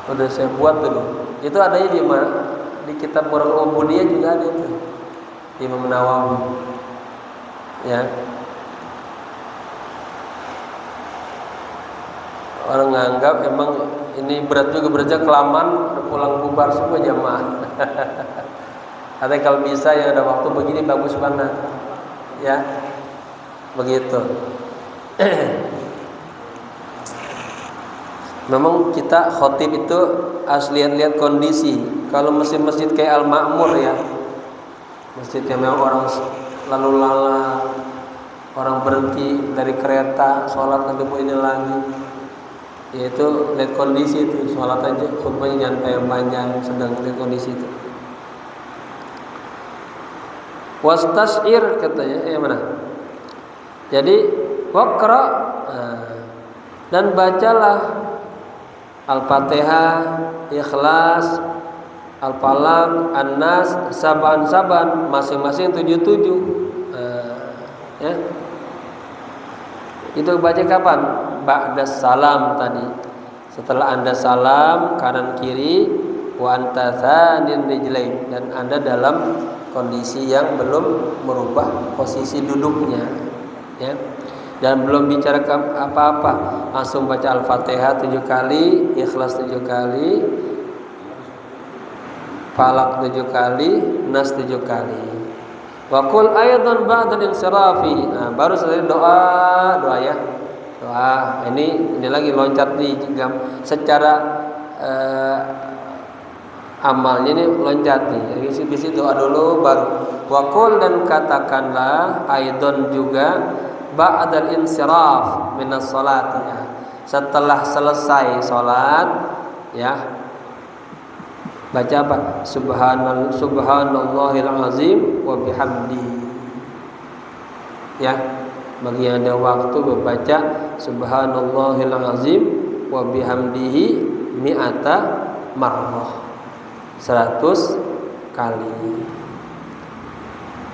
Udah saya buat dulu. Itu adanya di mana? Di kitab Muraqabah Ubudiyah juga ada itu. Imam Nawawi. Ya. Orang nganggap emang ini berat juga, beratnya kelamaan, udah pulang bubar semua jamaah. Tapi kalau bisa ya ada waktu begini bagus banget. Ya. Begitu. Memang kita khotib itu harus lihat kondisi. Kalau masjid-masjid kayak Al-Ma'mur, ya, masjid yang memang orang lalu lalang, orang berhenti dari kereta, sholat nanti mau ini lagi, yaitu lihat kondisi itu, sholat aja, khutbahnya jangan panjang, sedang lihat kondisi itu. Wastas'ir katanya, mana? Jadi waqra, dan bacalah Al-Fatihah, Ikhlas, Al-Falaq, An-Nas, saban masing-masing 7. Ya. Itu baca kapan? Ba'da salam tadi. Setelah Anda salam kanan kiri, wa anta thanin rijlain, dan Anda dalam kondisi yang belum merubah posisi duduknya, ya. Dan belum bicara apa-apa, langsung baca Al-Fatihah 7 kali, Ikhlas 7 kali, Falaq 7 kali, Nas 7 kali. Wa qul aidan ba'da al-insirafi. Baru setelah doa ya. Doa. Ini lagi loncat di secara amalnya ini loncat nih. Jadi doa dulu baru. Wa qul, dan katakanlah aidan juga ba'dal insiraf minas salat, ya. Setelah selesai salat, ya, baca apa? Subhanallahil azim wa bihamdihi. Ya, bagi yang ada waktu membaca subhanallahil azim wa bihamdihi mi'ata marrah, 100 kali.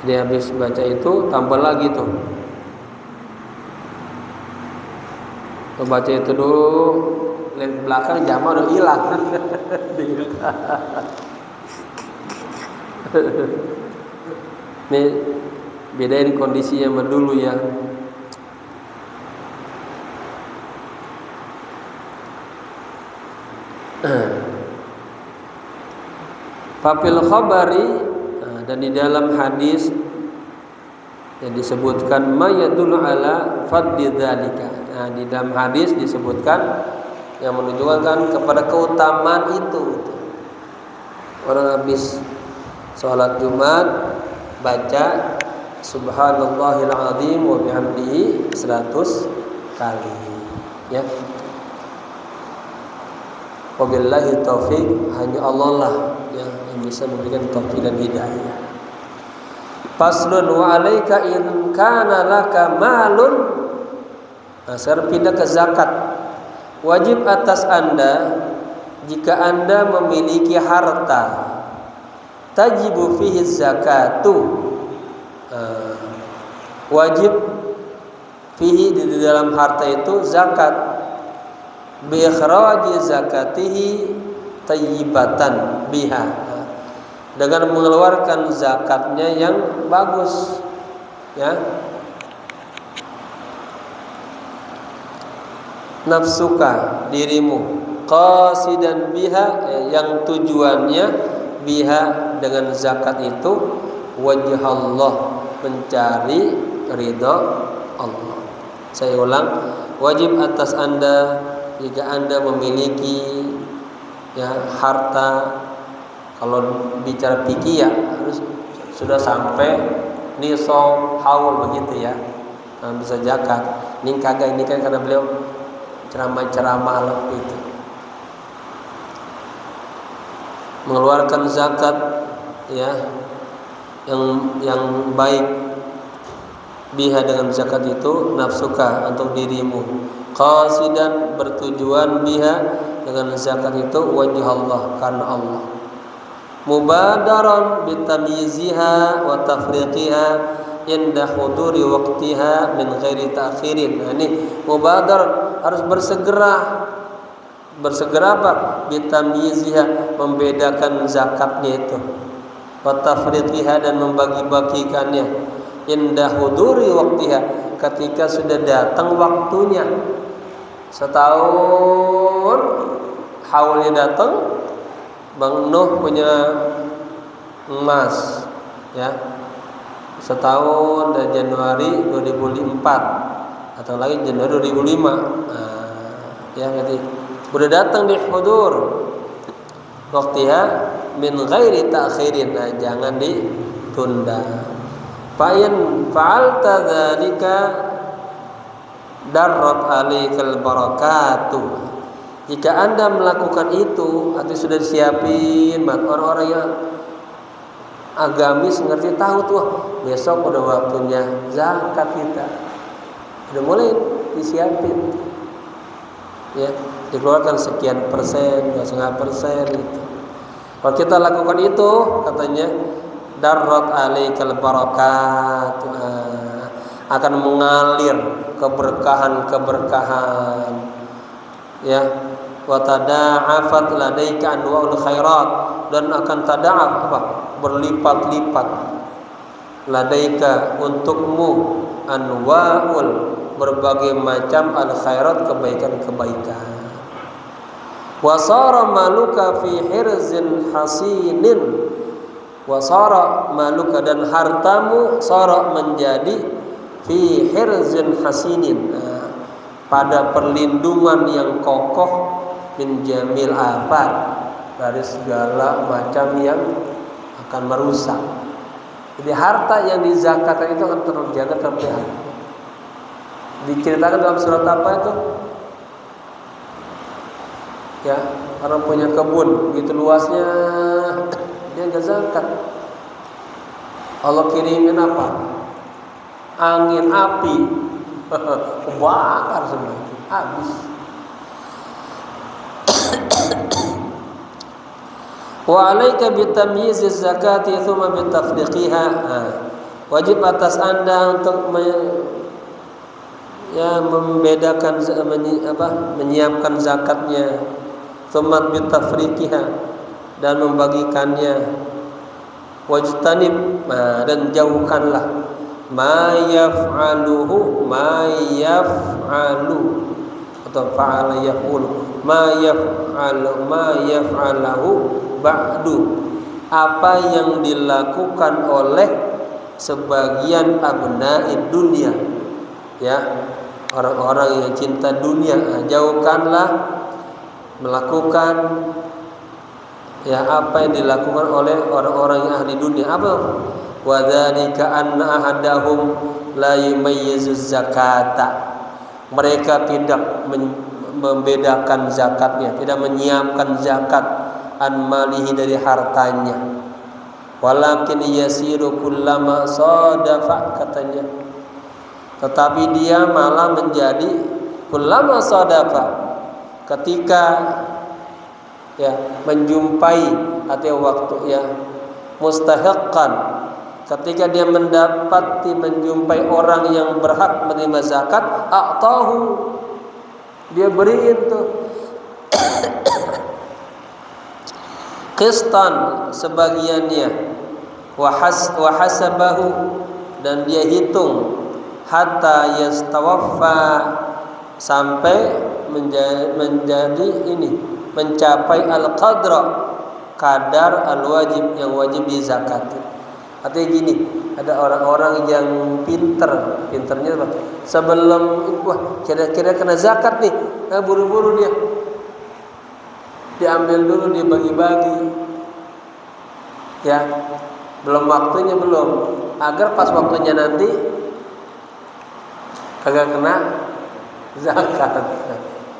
Jadi habis baca itu tambah lagi tuh. Baca itu dulu, lihat belakang jamaah udah hilang. Nih bedain kondisi yang dulu ya. Fafil khabari, dan di dalam hadis yang disebutkan mayadul ala fadli dzalika. Nah, di dalam hadis disebutkan yang menunjukkan kepada keutamaan itu. Orang habis sholat Jumat baca subhanallahil azim wa bihamdihi 100 kali, ya. Wabillahi taufik, hanya Allah lah yang bisa memberikan taufik dan hidayah. Faslun wa alaika in kana laka malun. Nah, sekarang pindah ke zakat. Wajib atas Anda jika Anda memiliki harta, tajibu fihi zakatu. Wajib fihi, di dalam harta itu zakat. Bi ikhraji zakatihi tayyibatan biha, dengan mengeluarkan zakatnya yang bagus, ya. Nafsuka, dirimu, qasidan biha, yang tujuannya biha dengan zakat itu wajh Allah, mencari ridha Allah. Saya ulang, wajib atas Anda jika Anda memiliki, ya, harta. Kalau bicara fikih ya harus sudah sampai nisab haul begitu, ya, bisa zakat. Ini kagak, ini kan karena beliau ceramah-ceramah lah itu. Mengeluarkan zakat, ya, yang baik biha dengan zakat itu nafsuka, untuk dirimu, qasidan, bertujuan biha dengan zakat itu wajh Allah, karena Allah. Mubadaran bitamyiziha wa tafriqiha inda huduri waqtiha min ghairi ta'khirin. Nah, ini mubadar, harus bersegera apa? Bitamyiziha, membedakan zakatnya itu, wa tafriqiha, dan membagi-bagikannya, inda huduri waqtiha, ketika sudah datang waktunya. Setahun haulnya datang, Bang Nuh punya emas, ya, setahun dari Januari 2004 atau lagi Januari 2005, ya, jadi udah datang di hudur waqtiha min ghairi ta'khirin, jangan ditunda. Fa'in fa'alta dzalika darrat alaikal barakatuh. Jika Anda melakukan itu, artinya sudah disiapin, orang-orang yang agamis ngerti, tahu tuh besok udah waktunya zakat kita, udah mulai disiapin, ya, dikeluarkan sekian persen, 2,5% gitu. Kalau kita lakukan itu, katanya darrat alaikal barakat, akan mengalir keberkahan, ya, wa tada'afat ladaika anwa'ul khairat, dan akan tada'af, apa? Berlipat-lipat, ladaika, untukmu, anwa'ul, berbagai macam al khairat, kebaikan-kebaikan. Wasara maluka fi hirzin hasinin, wasara maluka, dan hartamu, sara, menjadi, fi hirzin hasinin, pada perlindungan yang kokoh, min jamil afat, dari segala macam yang akan merusak. Jadi harta yang dizakatkan itu akan terjaga, terpelihara. Diceritakan dalam surat apa itu? Ya, orang punya kebun begitu luasnya, dia nggak zakat. Allah kirimin apa? Angin, api, kebakar semua, habis. Wa 'alaika bitamyiz az-zakati thumma bitafriqiha. Wajib atas Anda untuk membedakan menyiapkan zakatnya, thumma bitafriqiha, dan membagikannya. Wajtanib, dan jauhkanlah ma yaf'alu atau fa'ala yaqulu ma yaf'alahu ba'du, apa yang dilakukan oleh sebagian abna'id dunia, ya, orang-orang yang cinta dunia. Jauhkanlah melakukan ya apa yang dilakukan oleh orang-orang yang ahli dunia. Apa? Wa dzalika anna ahadahum la yumayyizu zakata. Mereka tidak membedakan zakatnya, tidak menyiapkan zakat an malihi, dari hartanya. Walakin yasiru kullama sadafa, katanya. Tetapi dia malah menjadi kullama sadafa, ketika ya menjumpai atau waktu ya mustahiqqan, ketika dia mendapati menjumpai orang yang berhak menerima zakat, a'tahu, dia beriin tuh qistan, sebagiannya, wa hasabahu, dan dia hitung, hatta yastawaffa, sampai menjadi ini, mencapai al-qadra, kadar al-wajib, yang wajib dizakati. Artinya gini, ada orang-orang yang pinternya apa? Sebelum wah kira-kira kena zakat nih, buru-buru dia diambil dulu, dibagi-bagi, ya, belum waktunya, belum, agar pas waktunya nanti kagak kena zakat.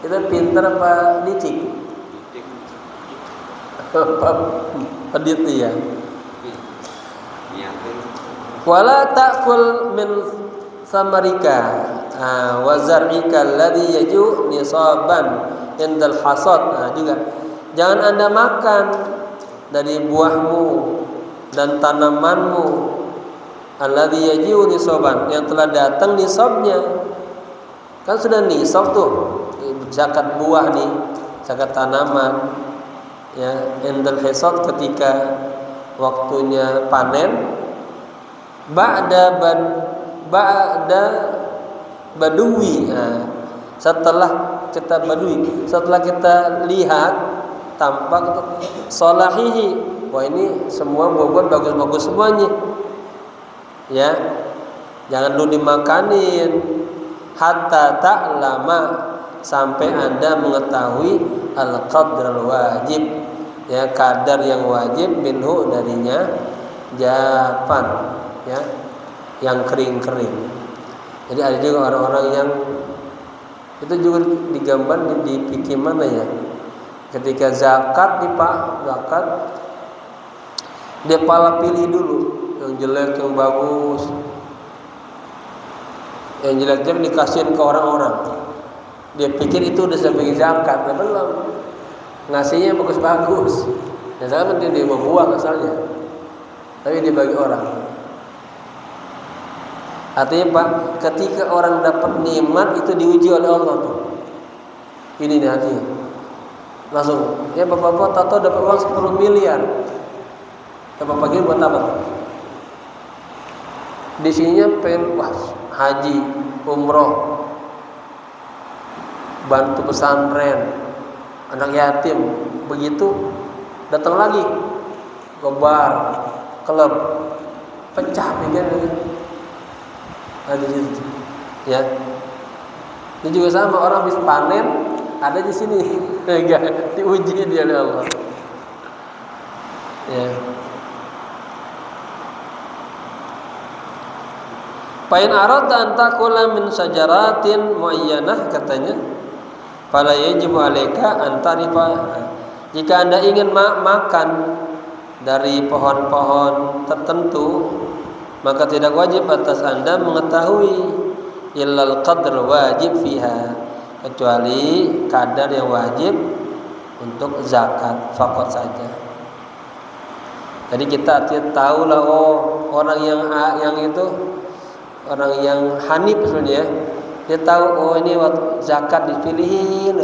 Itu pinter apa licik? Pedit ya. Wala ta'kul min samarika wa zar'ika alladhi yaju nisaban indal hasad. Juga jangan Anda makan dari buahmu dan tanamanmu, alladhi yaju nisaban, yang telah datang nisabnya. Kan sudah nisab tuh, zakat buah nih, zakat tanaman, ya, indal hasad, ketika waktunya panen. Ba'da badui, setelah kita lihat tampak salahihi, wah ini semua buah-buahan bagus-bagus semuanya, ya, jangan dulu dimakanin, hatta ta'lama, sampai Anda mengetahui al-qadral wajib, ya, kadar yang wajib, minhu, darinya, japan, ya, yang kering-kering. Jadi ada juga orang-orang yang itu juga digambar di fikih mana ya, ketika zakat zakat dia pala pilih dulu yang jelek, yang bagus, yang jelek-jelek dikasihin ke orang-orang. Dia pikir itu udah sebagai zakat, belum, ngasihnya bagus-bagus. Dan zakat dia mau buang asalnya, tapi dibagi orang. Artinya Pak, ketika orang dapat nikmat itu diuji oleh Allah tuh. Ini nih artinya. Langsung, ya bapak-bapak tahu dapat uang 10 miliar. Bapak pagi buat apa? Di sininya pengen haji, umroh, bantu pesantren, anak yatim. Begitu datang lagi ke bar, klub, pecah pikiran. Ada di situ, ya. Ini juga sama, orang habis panen ada di sini, enggak diuji dia oleh Allah. Ya. Fa in aradta an takula min syajaratin muayyanah katanya, fala yajibu 'alaika an ta'rifa. Jika Anda ingin makan dari pohon-pohon tertentu, maka tidak wajib atas Anda mengetahui illal qadr wajib fiha, kecuali kadar yang wajib untuk zakat faqat saja. Jadi kita tahu lah, oh orang yang itu orang yang hanif sebenarnya, dia tahu oh ini waktu zakat dipilihin,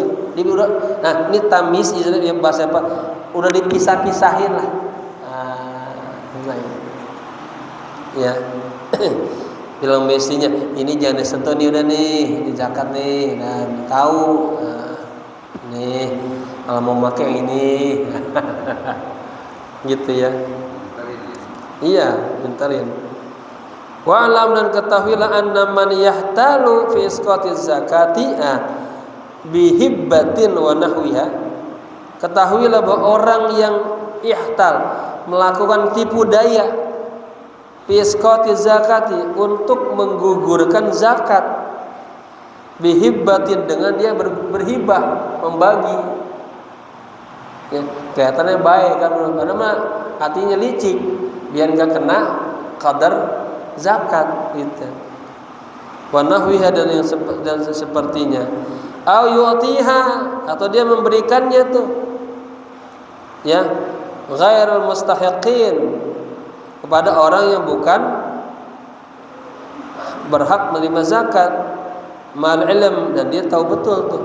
nah ini tamis yang bahasa apa, udah dipisah-pisahin lah, ya bilang mestinya ini jangan disentuh nih, udah nih di zakat nih, dan tahu nih kalau mau pakai ini gitu ya. Iya, bentarin. Wa alam, dan ketahuilah anna man yahtalu fi isqatiz zakati bihibbatin wa nahwiha. Ketahuilah bahwa orang yang ihtal, melakukan tipu daya fi isqatiz zakati, untuk menggugurkan zakat, bihibbatin, dengan dia berhibah, membagi. Ya, kelihatannya baik kan, karena mah hatinya licik, biar enggak kena qadar zakat gitu. Wa nahwiha, dan sepertinya. Au yu'tiha, atau dia memberikannya tuh ya ghairul mustahiqin, kepada orang yang bukan berhak menerima zakat, mal ilm, dan dia tahu betul tuh.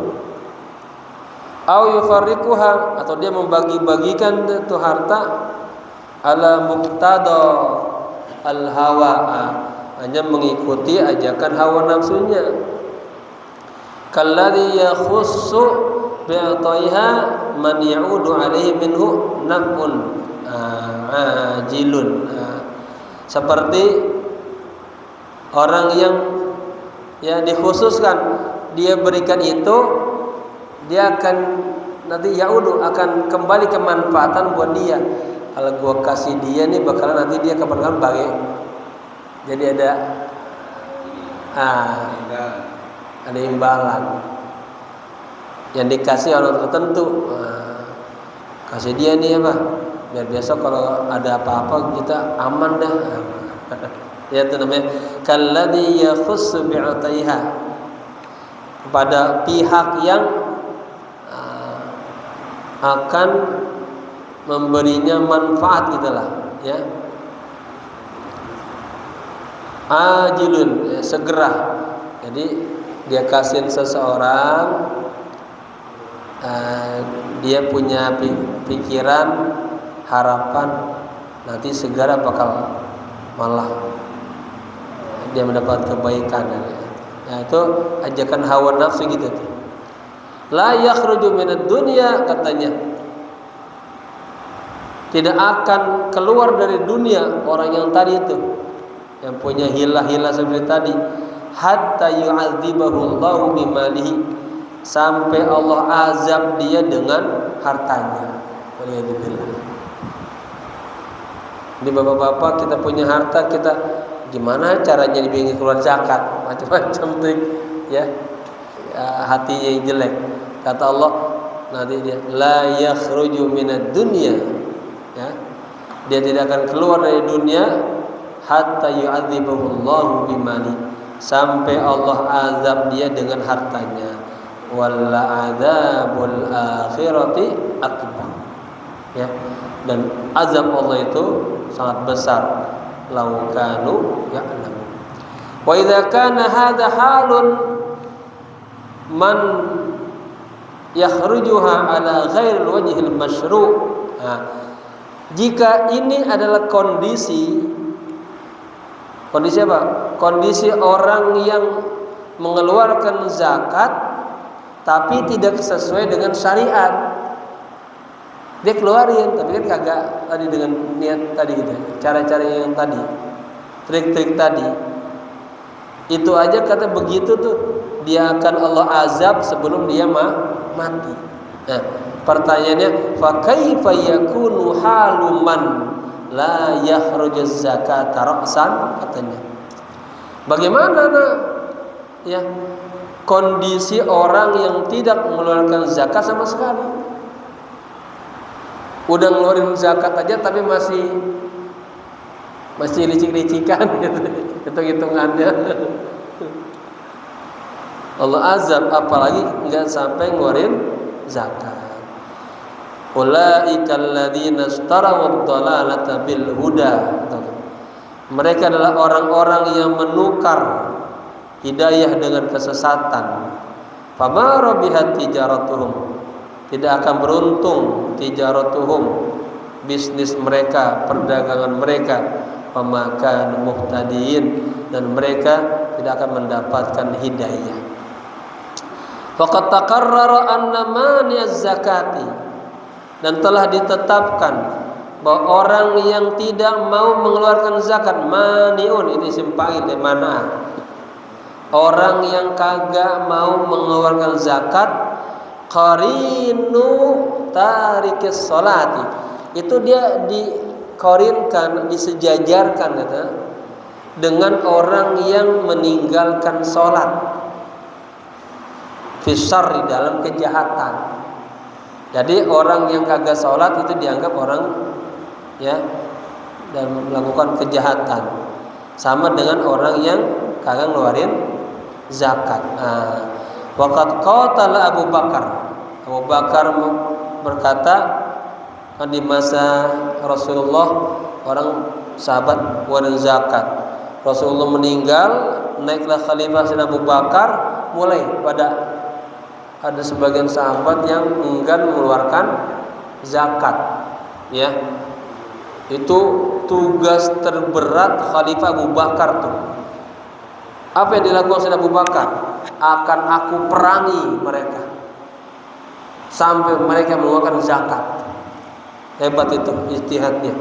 Au yufarriquha, atau dia membagi-bagikan tuh harta ala muqtada al-hawa, hanya mengikuti ajakan hawa nafsunya. Kalladhi yakhussu bi'ataiha man ya'udu alaihi minhu naf'un ajilun. Seperti orang yang ya dikhususkan, dia berikan itu, dia akan nanti ya'udu, akan kembali kemanfaatan buat dia. Kalau gua kasih dia nih, bakalan nanti dia kapan-kapan bagi. Jadi ada imbalan yang dikasih orang tertentu. Kasih dia nih apa, biar besok kalau ada apa-apa kita aman dah. Ya, itu namanya kalladhi yakhussu bi'ataiha, kepada pihak yang akan memberinya manfaat gitulah ya. Ajilun, ya, segera. Jadi dia kasih seseorang, dia punya pikiran, harapan nanti segera bakal malah dia mendapat kebaikan. Ya, itu ajakan hawa nafsu gitu tuh. La yakhruju minad dunya, katanya tidak akan keluar dari dunia orang yang tadi itu, yang punya hilah-hilah seperti tadi, hatta yu'adzibahu Allahu bimalihi, sampai Allah azab dia dengan hartanya. Waliyadzubillah. Di bapak-bapak, kita punya harta, kita gimana caranya dibikin keluar zakat, macam-macam trik ya, hatinya yang jelek. Kata Allah nanti dia la yakhruju minad dunya, ya, dia tidak akan keluar dari dunia hatta yu'adzibahu Allahu bimali, sampai Allah azab dia dengan hartanya. Wal adzabul akhirati akbar, ya, dan azab Allah itu sangat besar. Lau kanu ya'lamun. Wa idza kana hadza halun man yakhrujuha ala ghairil wajhil masyru'. Jika ini adalah kondisi apa? Kondisi orang yang mengeluarkan zakat tapi tidak sesuai dengan syariat. Dia keluarin tapi kan kagak tadi dengan niat tadi gitu. Cara-cara yang tadi, trik-trik tadi. Itu aja kata begitu tuh dia akan Allah azab sebelum dia mati. Nah, pertanyaannya, fa kaifa yakunu haluman la yakhrujuz zakata ra'san, katanya. Bagaimana ya kondisi orang yang tidak mengeluarkan zakat sama sekali? Udah ngeluarin zakat aja tapi masih licik-licikan gitu, hitung-hitungannya. Allah azab, apalagi nggak sampai ngeluarin zakat. Ulaika alladzina ishtaraw ad-dhalalata bil huda. Mereka adalah orang-orang yang menukar hidayah dengan kesesatan. Fama rabihat tijaratuhum, tidak akan beruntung tijaratuhum, bisnis mereka, perdagangan mereka. Fama kanu muhtadin, dan mereka tidak akan mendapatkan hidayah. Faqad taqarrara anna mani'az zakati, dan telah ditetapkan bahwa orang yang tidak mau mengeluarkan zakat, mani'un itu isim fa'il, mana? Orang yang kagak mau mengeluarkan zakat, qarinu tarikis sholati, itu dia dikorinkan, disejajarkan kata, dengan orang yang meninggalkan sholat, fisar, di dalam kejahatan. Jadi orang yang kagak sholat itu dianggap orang ya dan melakukan kejahatan, sama dengan orang yang kagak ngeluarin zakat. Waqad qatala Abu Bakar. Abu Bakar berkata di masa Rasulullah, orang sahabat ngeluarin zakat. Rasulullah meninggal, naiklah khalifah Sayyidina Abu Bakar, mulai ada sebagian sahabat yang enggan mengeluarkan zakat. Ya, itu tugas terberat Khalifah Abu Bakar tuh. Apa yang dilakukan oleh Abu Bakar? Akan aku perangi mereka sampai mereka mengeluarkan zakat. Hebat itu ijtihadnya,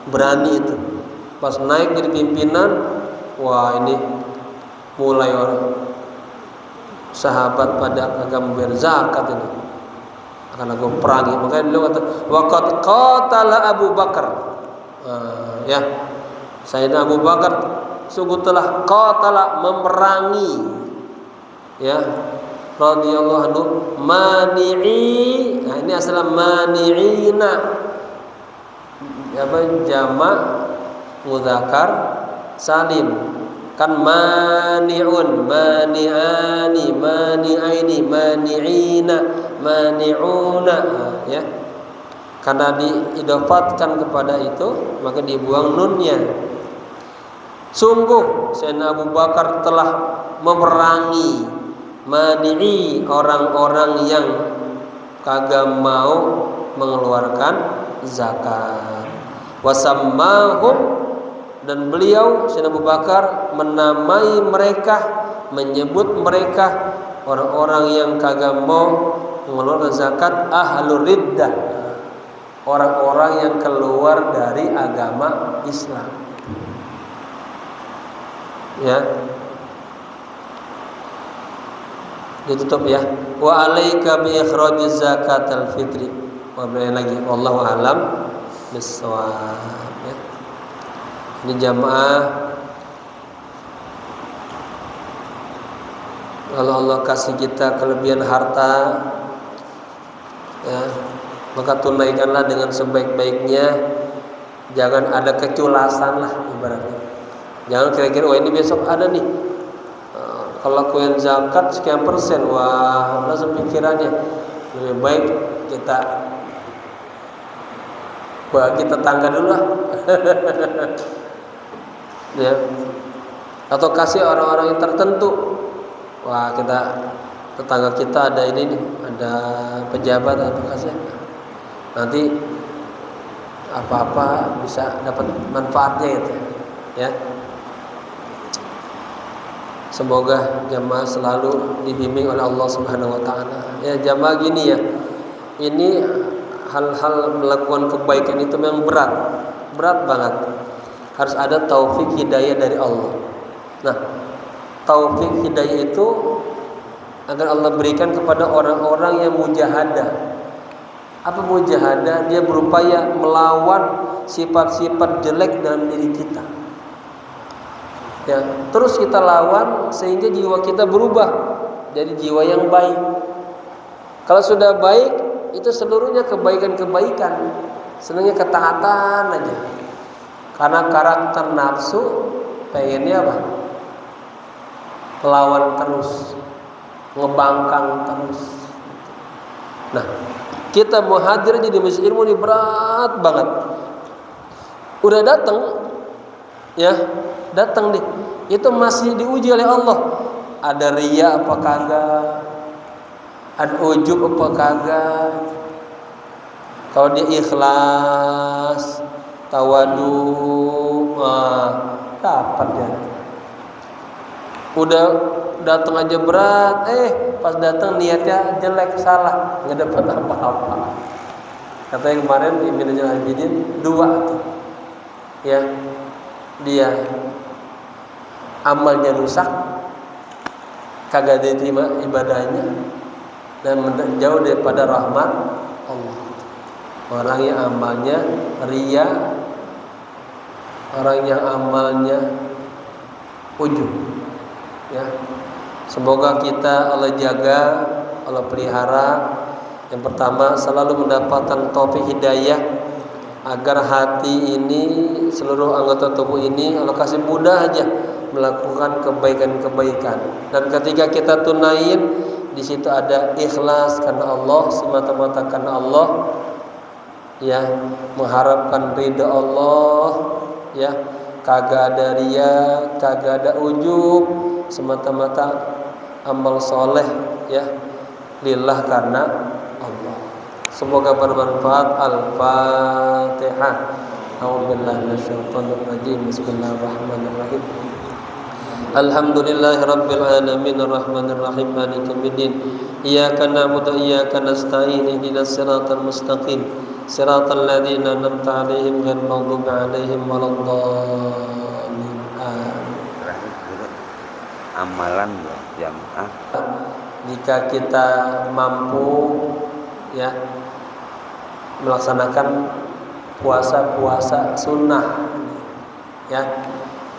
berani itu. Pas naik jadi pimpinan, wah ini mulai orang sahabat pada agak membayar zakat ini, akan aku perangi. Makanya beliau kata waqad qatala Abu Bakar. Ya, Sayyidina Abu Bakar sungguh telah qatala, memerangi, ya, radhiyallahu anhu, mani'i. Nah, ini asal mani'ina, apa, jamak mudzakkar salim. Kan mani'un, mani'ani, mani'aini, mani'ina, mani'una, ya. Karena diidofatkan kepada itu, maka dibuang nunnya. Sungguh Sayyidina Abu Bakar telah memerangi, mani'i, orang-orang yang kagak mau mengeluarkan zakat. Wasammahum, dan beliau Sayyidina Abu Bakar menamai mereka, menyebut mereka orang-orang yang kagak mau mengeluarkan zakat, ahlur riddah, orang-orang yang keluar dari agama Islam. Ya, ditutup ya. Wa alaika bi ikhrajiz zakatal fitri. Wa lagi wallahu alam bissawab. Ya. Ini jamaah, kalau Allah kasih kita kelebihan harta, ya, maka tunaikanlah dengan sebaik-baiknya. Jangan ada keculasan lah ibaratnya. Jangan kira-kira wah ini besok ada nih, kalau lakuin zakat sekian persen, wah langsung pikirannya. Lebih baik kita bagi tetangga dulu lah. Ya, atau kasih orang-orang yang tertentu. Wah, tetangga kita ada ini nih, ada pejabat, atau kasih. Nanti apa-apa bisa dapat manfaatnya itu. Ya. Semoga jamaah selalu dibimbing oleh Allah Subhanahu wa taala. Ya, jamaah gini ya. Ini hal-hal melakukan kebaikan itu memang berat banget. Harus ada taufik hidayah dari Allah. Nah, taufik hidayah itu akan Allah berikan kepada orang-orang yang mujahadah. Apa mujahadah? Dia berupaya melawan sifat-sifat jelek dalam diri kita. Ya, terus kita lawan sehingga jiwa kita berubah jadi jiwa yang baik. Kalau sudah baik, itu seluruhnya kebaikan-kebaikan. Senangnya ketaatan aja. Karena karakter nafsu pengennya apa? Melawan terus, ngebangkang terus. Nah, kita mau hadir aja di majelis ilmu ini berat banget. Udah datang, ya, datang nih. Itu masih diuji oleh Allah. Ada riya apa kagak? Ada ujub apa kagak? Kalau dia ikhlas, tawadu, dapat ya. Udah datang aja berat, pas datang niatnya jelek, salah, nggak dapat apa-apa. Kata yang kemarin Ibnu Al-Abidin 2 tuh, ya, dia amalnya rusak, kagak diterima ibadahnya, dan jauh daripada rahmat Allah. Orang yang amalnya riya, orang yang amalnya ujub, ya. Semoga kita Allah jaga, Allah pelihara. Yang pertama, selalu mendapatkan taufik hidayah agar hati ini, seluruh anggota tubuh ini Allah kasih mudah aja melakukan kebaikan-kebaikan. Dan ketika kita tunain, di situ ada ikhlas karena Allah, semata-mata karena Allah, ya, mengharapkan ridha Allah, ya, kagak ada riya, kagak ada ujub, semata-mata amal soleh, ya, lillah karena Allah. Semoga bermanfaat. Al-Fatihah. A'udzubillahi minasyaitonir rajim. Bismillahirrahmanirrahim. Alhamdulillahirabbil alamin arrahmanir rahim maliki yaumiddin. Iyyaka na'budu wa iyyaka nasta'in ihdinas siratal mustaqim siratal ladzina an'amta 'alaihim ghairil maghdubi 'alaihim waladdallin. Amalan jamaah. Jika kita mampu, ya, melaksanakan puasa-puasa sunnah, ya,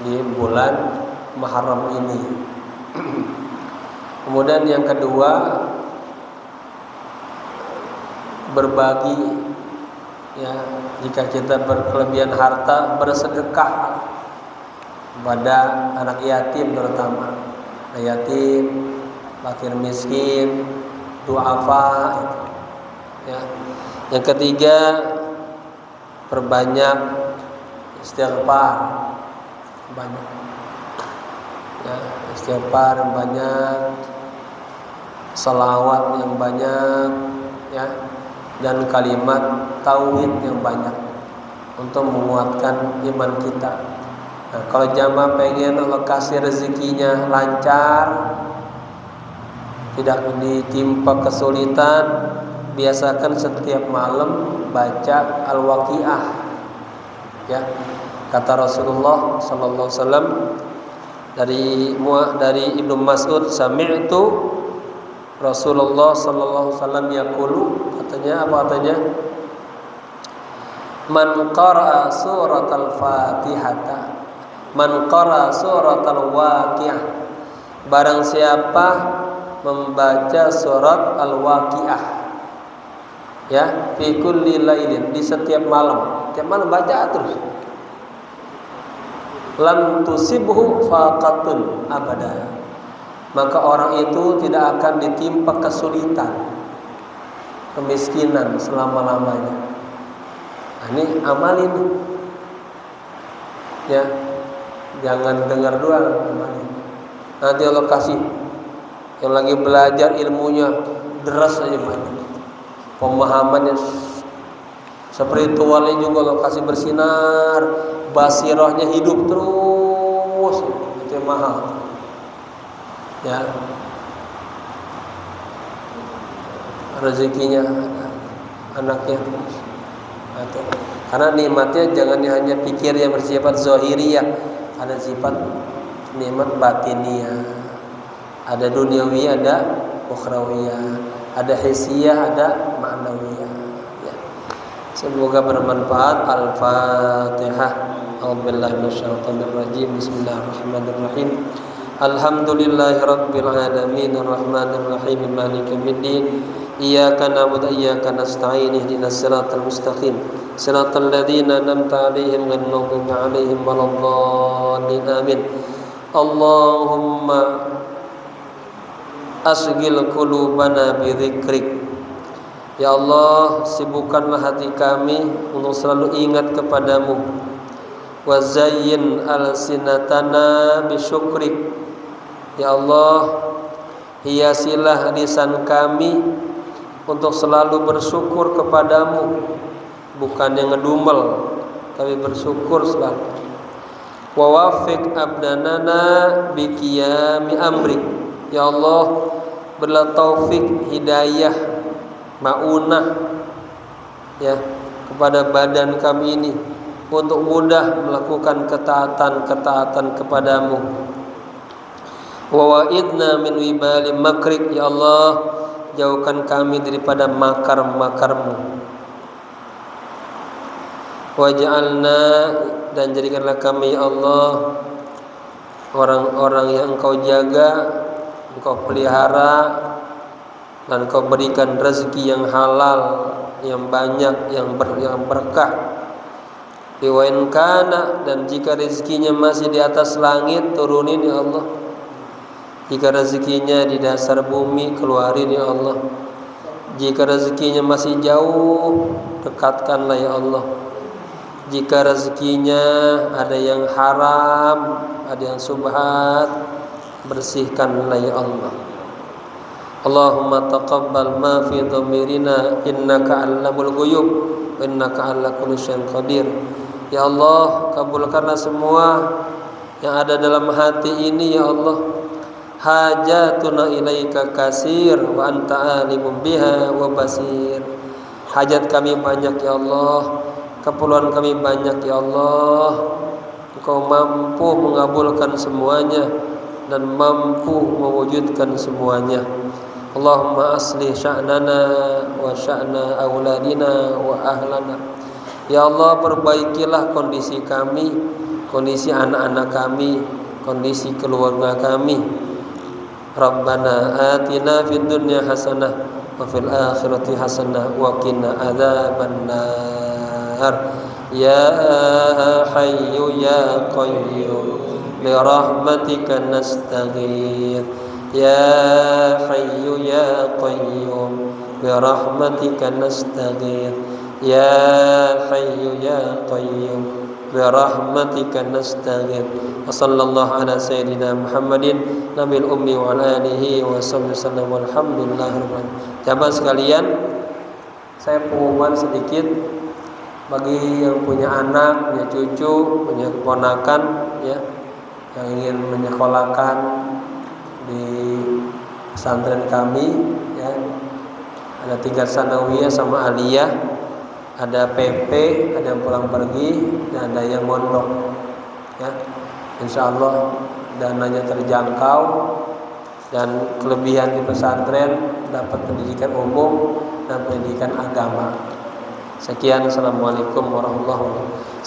di bulan Muharram ini. Kemudian yang kedua, berbagi, ya, jika kita berkelebihan harta, bersedekah pada anak yatim, terutama anak yatim, fakir miskin, duafa, ya. Yang ketiga, perbanyak istighfar, banyak, ya, istighfar yang banyak, salawat yang banyak, ya, dan kalimat tauhid yang banyak untuk menguatkan iman kita. Nah, kalau jamaah pengen Allah kasih rezekinya lancar, tidak ditimpa kesulitan, biasakan setiap malam baca Al-Waqiah, ya. Kata Rasulullah sallallahu alaihi wasallam dari Ibnu Mas'ud, sami'tu Rasulullah sallallahu alaihi wasallam yaqulu, katanya, man qara'a suratal Fatihata, man qara'a suratal Waqiah, barang siapa membaca surat Al-Waqiah, ya, fi kulli lailin, di setiap malam, tiap malam baca terus, lam tusibhu faqatun abada, maka orang itu tidak akan ditimpa kesulitan, kemiskinan selama-lamanya. Nah, ini amalin, ya, jangan dengar doang, amalin. Nanti Allah kasih yang lagi belajar ilmunya deras aja banyak, pemahamannya, spiritualnya juga Allah kasih bersinar, basirahnya hidup terus, itu yang mahal, ya. Rezekinya anaknya terus, karena nikmatnya jangan hanya pikir yang bersifat zahiriyah, ada sifat nikmat batiniyah, ada duniawi, ada ukhrawiyah, ada hissiyah, ada ma'nawiyah, ya. Semoga bermanfaat. Al-Fatihah. A'udzubillahi minasyaitonir rajim. Bismillahirrahmanirrahim. Alhamdulillahirabbil alamin arrahmanir rahim maliki yaumiddin. Iyyaka na'budu wa iyyaka nasta'in ihdinas siratal mustaqim siratal ladzina an'amta 'alaihim ghairil maghdubi 'alaihim waladdallin amin. Allahumma asghil qulubana bi dzikrik. Ya Allah, sibukkanlah hati kami untuk selalu ingat kepadamu. Wa zayyin alsinatana bi syukrik. Ya Allah, hiasilah lisan kami untuk selalu bersyukur kepadamu, bukan yang ngedumel, tapi bersyukur selalu. Wa wafiq abdanana bi qiyami amrik. Ya Allah, berilah taufik, hidayah, maunah ya kepada badan kami ini untuk mudah melakukan ketaatan kepadamu. Wa wa'idna min wibali makrik. Ya Allah, jauhkan kami daripada makar-makarmu. Waj'alna, dan jadikanlah kami ya Allah orang-orang yang Engkau jaga, Engkau pelihara, dan Engkau berikan rezeki yang halal, yang banyak, yang berkah. Iwain kana, dan jika rezekinya masih di atas langit, turunin ya Allah. Jika rezekinya di dasar bumi, keluarin ya Allah. Jika rezekinya masih jauh, dekatkanlah ya Allah. Jika rezekinya ada yang haram, ada yang subhat, bersihkanlah ya Allah. Allahumma taqabbal ma fi dhamirina innaka 'allamul ghuyub wa innaka 'ala kulli syai'in qadir. Ya Allah, kabulkanlah semua yang ada dalam hati ini ya Allah. Hajatuna ilaika kasir wa anta alimun biha wa basir. Hajat kami banyak ya Allah, keperluan kami banyak ya Allah. Engkau mampu mengabulkan semuanya dan mampu mewujudkan semuanya. Allahumma aslih sya'nana wa sya'na auladina wa ahlana. Ya Allah, perbaikilah kondisi kami, kondisi anak-anak kami, kondisi keluarga kami. Rabbana atina fid dunya hasanah wa fil akhirati hasanah wa qina adzabannar. Ya hayyu ya qayyum bi rahmatika nastaghith. Ya hayyu ya qayyum bi rahmatika nastaghith. Ya hayyu ya qayyum bi rahmatika nastaghith. Wa sallallahu ala sayyidina Muhammadin nabil ummi wa ala alihi wa sallam walhamdulillahirabbil alamin. Jamaah sekalian, saya pengumuman sedikit bagi yang punya anak, punya cucu, punya keponakan ya, yang ingin menyekolahkan di pesantren kami ya. Ada tingkat sanawiyah sama aliyah, ada PP, ada yang pulang pergi, dan ada yang mondok ya. Insyaallah dananya terjangkau, dan kelebihan di pesantren dapat pendidikan umum dan pendidikan agama. Sekian, assalamualaikum warahmatullahi wabarakatuh.